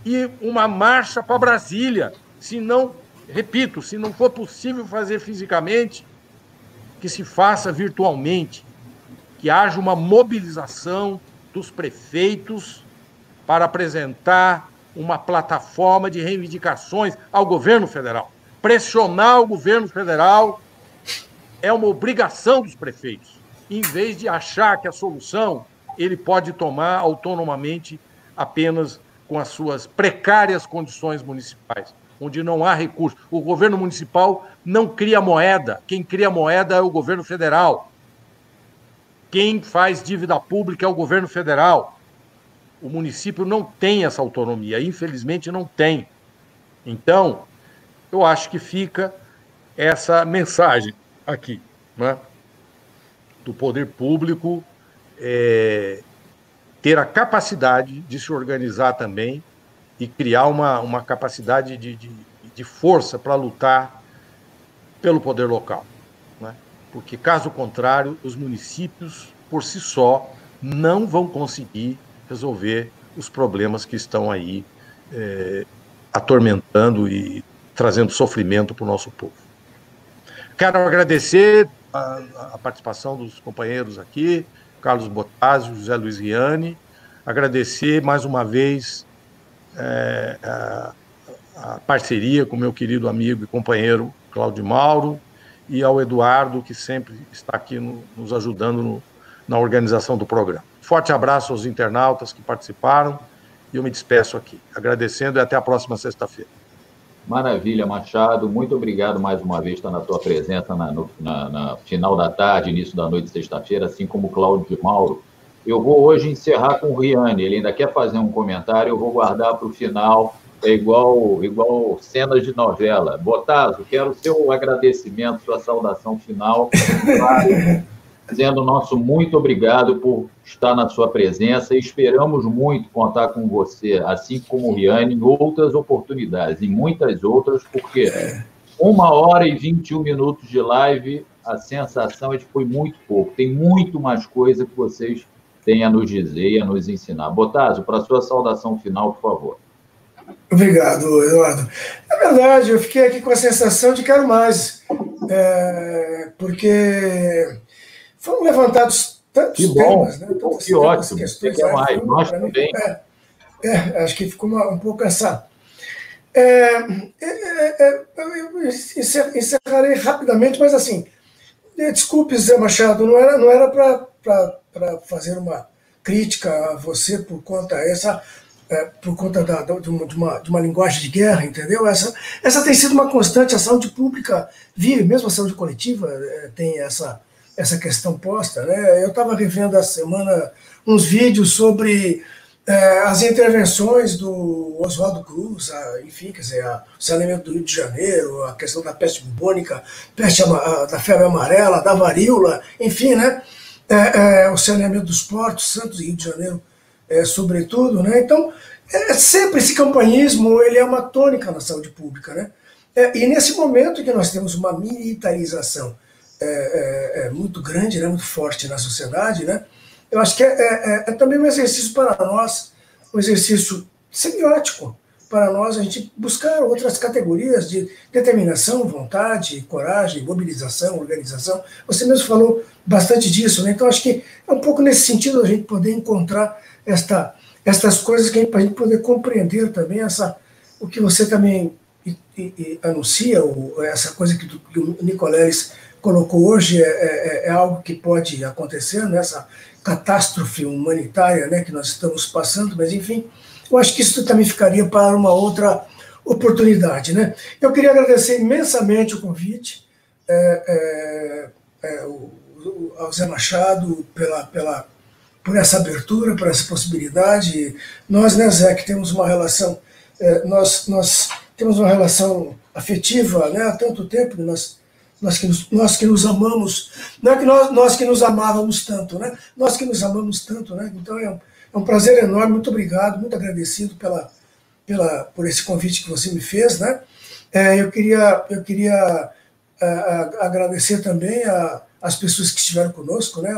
e uma marcha para Brasília. Se não, repito, se não for possível fazer fisicamente, que se faça virtualmente, que haja uma mobilização dos prefeitos para apresentar uma plataforma de reivindicações ao governo federal. pressionar o governo federal é uma obrigação dos prefeitos, em vez de achar que a solução ele pode tomar autonomamente apenas com as suas precárias condições municipais, onde não há recursos. O governo municipal não cria moeda, quem cria moeda é o governo federal. Quem faz dívida pública é o governo federal. O município não tem essa autonomia, infelizmente não tem. Então, eu acho que fica essa mensagem aqui, né? Do poder público ter a capacidade de se organizar também e criar uma capacidade de força para lutar pelo poder local, né? Porque, caso contrário, os municípios, por si só, não vão conseguir resolver os problemas que estão aí atormentando e trazendo sofrimento para o nosso povo. Quero agradecer a participação dos companheiros aqui, Carlos Bottazzi, José Luiz Riani, agradecer mais uma vez a parceria com meu querido amigo e companheiro Cláudio Mauro e ao Eduardo, que sempre está aqui nos ajudando na organização do programa. Forte abraço aos internautas que participaram e eu me despeço aqui, agradecendo e até a próxima sexta-feira. Maravilha, Machado. Muito obrigado mais uma vez por estar na tua presença na final da tarde, início da noite de sexta-feira, assim como o Cláudio Mauro. Eu vou hoje encerrar com o Riani. Ele ainda quer fazer um comentário, eu vou guardar para o final. É igual cenas de novela. Bottazzi, quero o seu agradecimento, sua saudação final, dizendo o nosso muito obrigado por estar na sua presença e esperamos muito contar com você, assim como o Riani, em outras oportunidades, em muitas outras, porque 1h21 de live, a sensação é que foi muito pouco. Tem muito mais coisa que vocês têm a nos dizer e a nos ensinar. Bottazzi, para a sua saudação final, por favor. Obrigado, Eduardo. É verdade, eu fiquei aqui com a sensação de quero mais, porque foram levantados tantos temas, né? Que ótimo, questões, que mais, nós também. Acho que ficou um pouco essa... eu encerrarei rapidamente, mas assim, desculpe, Zé Machado, não era para fazer uma crítica a você por conta de uma linguagem de guerra, entendeu? Essa tem sido uma constante, a saúde pública vive, mesmo a saúde coletiva tem essa questão posta, né? Eu estava revendo essa semana uns vídeos sobre as intervenções do Oswaldo Cruz, enfim, quer dizer, o saneamento do Rio de Janeiro, a questão da peste bubônica, da febre amarela, da varíola, enfim, né? O saneamento dos portos, Santos e Rio de Janeiro, sobretudo, né? Então, sempre esse campanhismo, ele é uma tônica na saúde pública, né? E nesse momento que nós temos uma militarização muito grande, né, muito forte na sociedade, né? Eu acho que é também um exercício para nós, um exercício semiótico para nós, a gente buscar outras categorias de determinação, vontade, coragem, mobilização, organização. Você mesmo falou bastante disso, né? Então acho que é um pouco nesse sentido a gente poder encontrar estas coisas que a gente poder compreender também o que você também anuncia, essa coisa que o Nicoleles colocou hoje é algo que pode acontecer nessa catástrofe humanitária, né, que nós estamos passando, mas enfim, eu acho que isso também ficaria para uma outra oportunidade, né? Eu queria agradecer imensamente o convite ao Zé Machado por essa abertura, por essa possibilidade. Nós, né, Zé, que temos uma relação, nós temos uma relação afetiva, né, há tanto tempo, nós que nos amamos, não é que nós que nos amávamos tanto, né? Nós que nos amamos tanto, né? Então é um prazer enorme, muito obrigado, muito agradecido por esse convite que você me fez, né? Eu queria agradecer também às pessoas que estiveram conosco, né?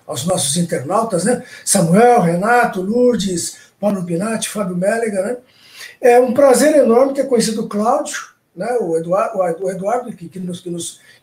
Aos nossos internautas, né? Samuel, Renato, Lourdes, Paulo Binatti, Fábio Mélega, né? É um prazer enorme ter conhecido o Cláudio, né, o Eduardo que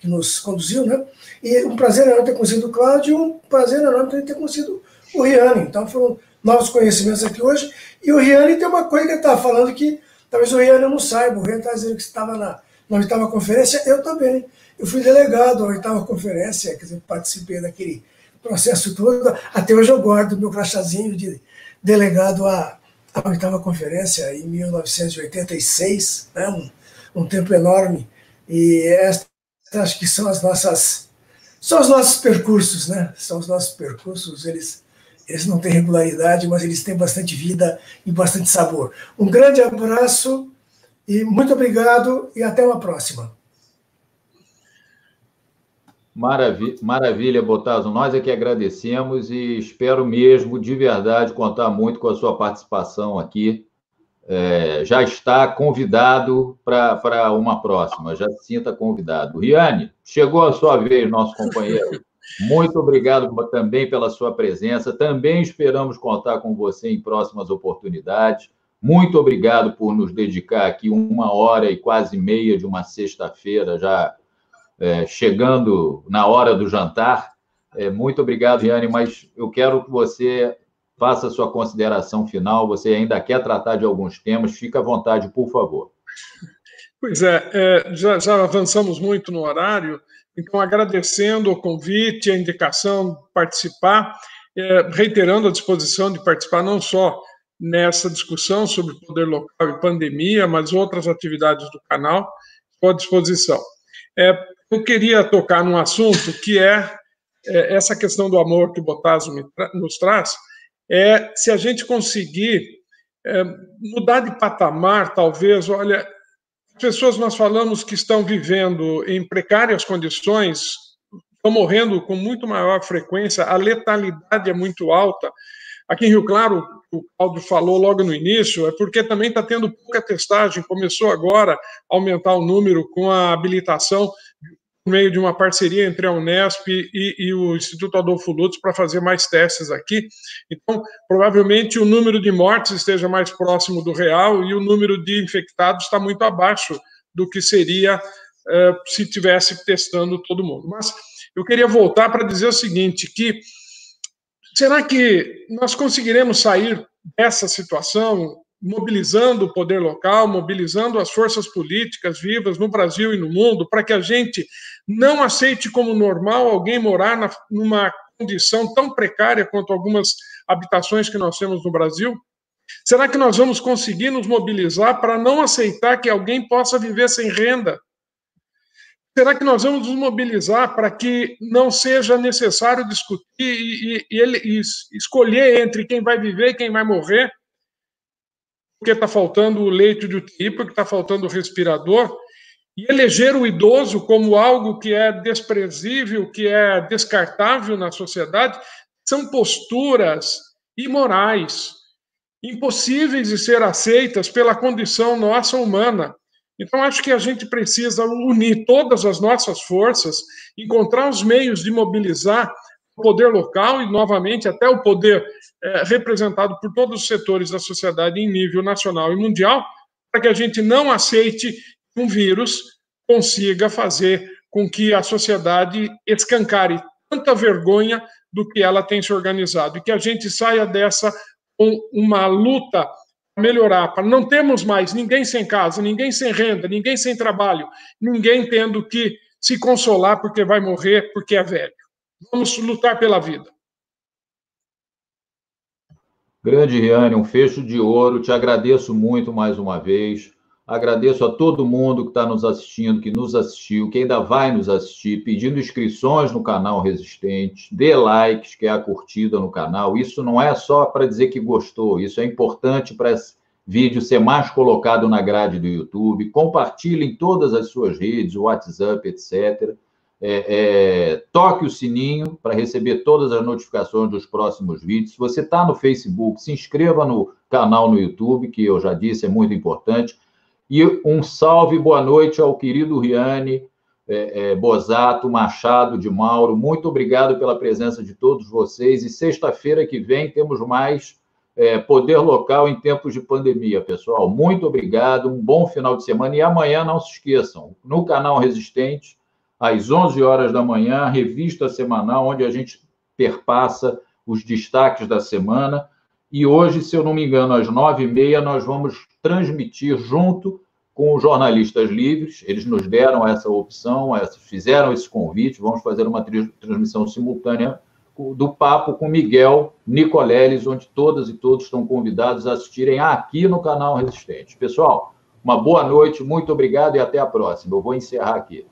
nos conduziu, né? E um prazer enorme ter conhecido o Cláudio e um prazer enorme também ter conhecido o Riani. Então foram novos conhecimentos aqui hoje. E o Riani tem uma coisa que ele estava falando que talvez o Riani não saiba. O Riani está dizendo que estava na 8ª conferência, eu também. Eu fui delegado da 8ª conferência, quer dizer, participei daquele processo todo. Até hoje eu guardo meu crachazinho de delegado à 8ª conferência, em 1986, né? Um tempo enorme. E acho que são os nossos percursos, né? São os nossos percursos, eles não têm regularidade, mas eles têm bastante vida e bastante sabor. Um grande abraço e muito obrigado e até uma próxima. Maravilha, Bottaso. Nós é que agradecemos e espero mesmo, de verdade, contar muito com a sua participação aqui. Já está convidado para uma próxima, já se sinta convidado. Riane, chegou a sua vez, nosso companheiro. Muito obrigado também pela sua presença. Também esperamos contar com você em próximas oportunidades. Muito obrigado por nos dedicar aqui 1h e quase meia de uma sexta-feira, já chegando na hora do jantar. Muito obrigado, Riane, mas eu quero que você faça a sua consideração final. Você ainda quer tratar de alguns temas, fica à vontade, por favor. Pois já avançamos muito no horário, então agradecendo o convite, a indicação de participar, reiterando a disposição de participar não só nessa discussão sobre poder local e pandemia, mas outras atividades do canal, estou à disposição. Eu queria tocar num assunto que é essa questão do amor que o Bottaso nos traz, se a gente conseguir mudar de patamar, talvez, olha, as pessoas nós falamos que estão vivendo em precárias condições, estão morrendo com muito maior frequência, a letalidade é muito alta. Aqui em Rio Claro, o Cláudio falou logo no início, é porque também está tendo pouca testagem, começou agora a aumentar o número com a habilitação por meio de uma parceria entre a Unesp e o Instituto Adolfo Lutz para fazer mais testes aqui. Então, provavelmente o número de mortes esteja mais próximo do real e o número de infectados está muito abaixo do que seria se estivesse testando todo mundo. Mas eu queria voltar para dizer o seguinte, que será que nós conseguiremos sair dessa situação mobilizando o poder local, mobilizando as forças políticas vivas no Brasil e no mundo, para que a gente não aceite como normal alguém morar numa condição tão precária quanto algumas habitações que nós temos no Brasil? Será que nós vamos conseguir nos mobilizar para não aceitar que alguém possa viver sem renda? Será que nós vamos nos mobilizar para que não seja necessário discutir e escolher entre quem vai viver e quem vai morrer? Porque está faltando o leito de UTI, porque está faltando o respirador, e eleger o idoso como algo que é desprezível, que é descartável na sociedade, são posturas imorais, impossíveis de ser aceitas pela condição nossa humana. Então, acho que a gente precisa unir todas as nossas forças, encontrar os meios de mobilizar o poder local e, novamente, até o poder representado por todos os setores da sociedade em nível nacional e mundial, para que a gente não aceite que um vírus consiga fazer com que a sociedade escancare tanta vergonha do que ela tem se organizado e que a gente saia dessa com uma luta para melhorar, para não termos mais ninguém sem casa, ninguém sem renda, ninguém sem trabalho, ninguém tendo que se consolar porque vai morrer, porque é velho. Vamos lutar pela vida. Grande Riane, um fecho de ouro. Te agradeço muito mais uma vez. Agradeço a todo mundo que está nos assistindo, que nos assistiu, que ainda vai nos assistir, pedindo inscrições no canal Resistente, dê likes, que é a curtida no canal. Isso não é só para dizer que gostou, isso é importante para esse vídeo ser mais colocado na grade do YouTube. Compartilhe em todas as suas redes, WhatsApp, etc. Toque o sininho para receber todas as notificações dos próximos vídeos. Se você está no Facebook, se inscreva no canal no YouTube, que eu já disse, é muito importante. E um salve, boa noite ao querido Riane Bosato Machado de Mauro. Muito obrigado pela presença de todos vocês. E sexta-feira que vem temos mais poder local em tempos de pandemia, pessoal. Muito obrigado, um bom final de semana. E amanhã, não se esqueçam, no canal Resistente, às 11 horas da manhã, revista semanal, onde a gente perpassa os destaques da semana. E hoje, se eu não me engano, às 9h30, nós vamos transmitir junto com os jornalistas livres. Eles nos deram essa opção, fizeram esse convite. Vamos fazer uma transmissão simultânea do papo com Miguel Nicoleles, onde todas e todos estão convidados a assistirem aqui no canal Resistente. Pessoal, uma boa noite, muito obrigado e até a próxima. Eu vou encerrar aqui.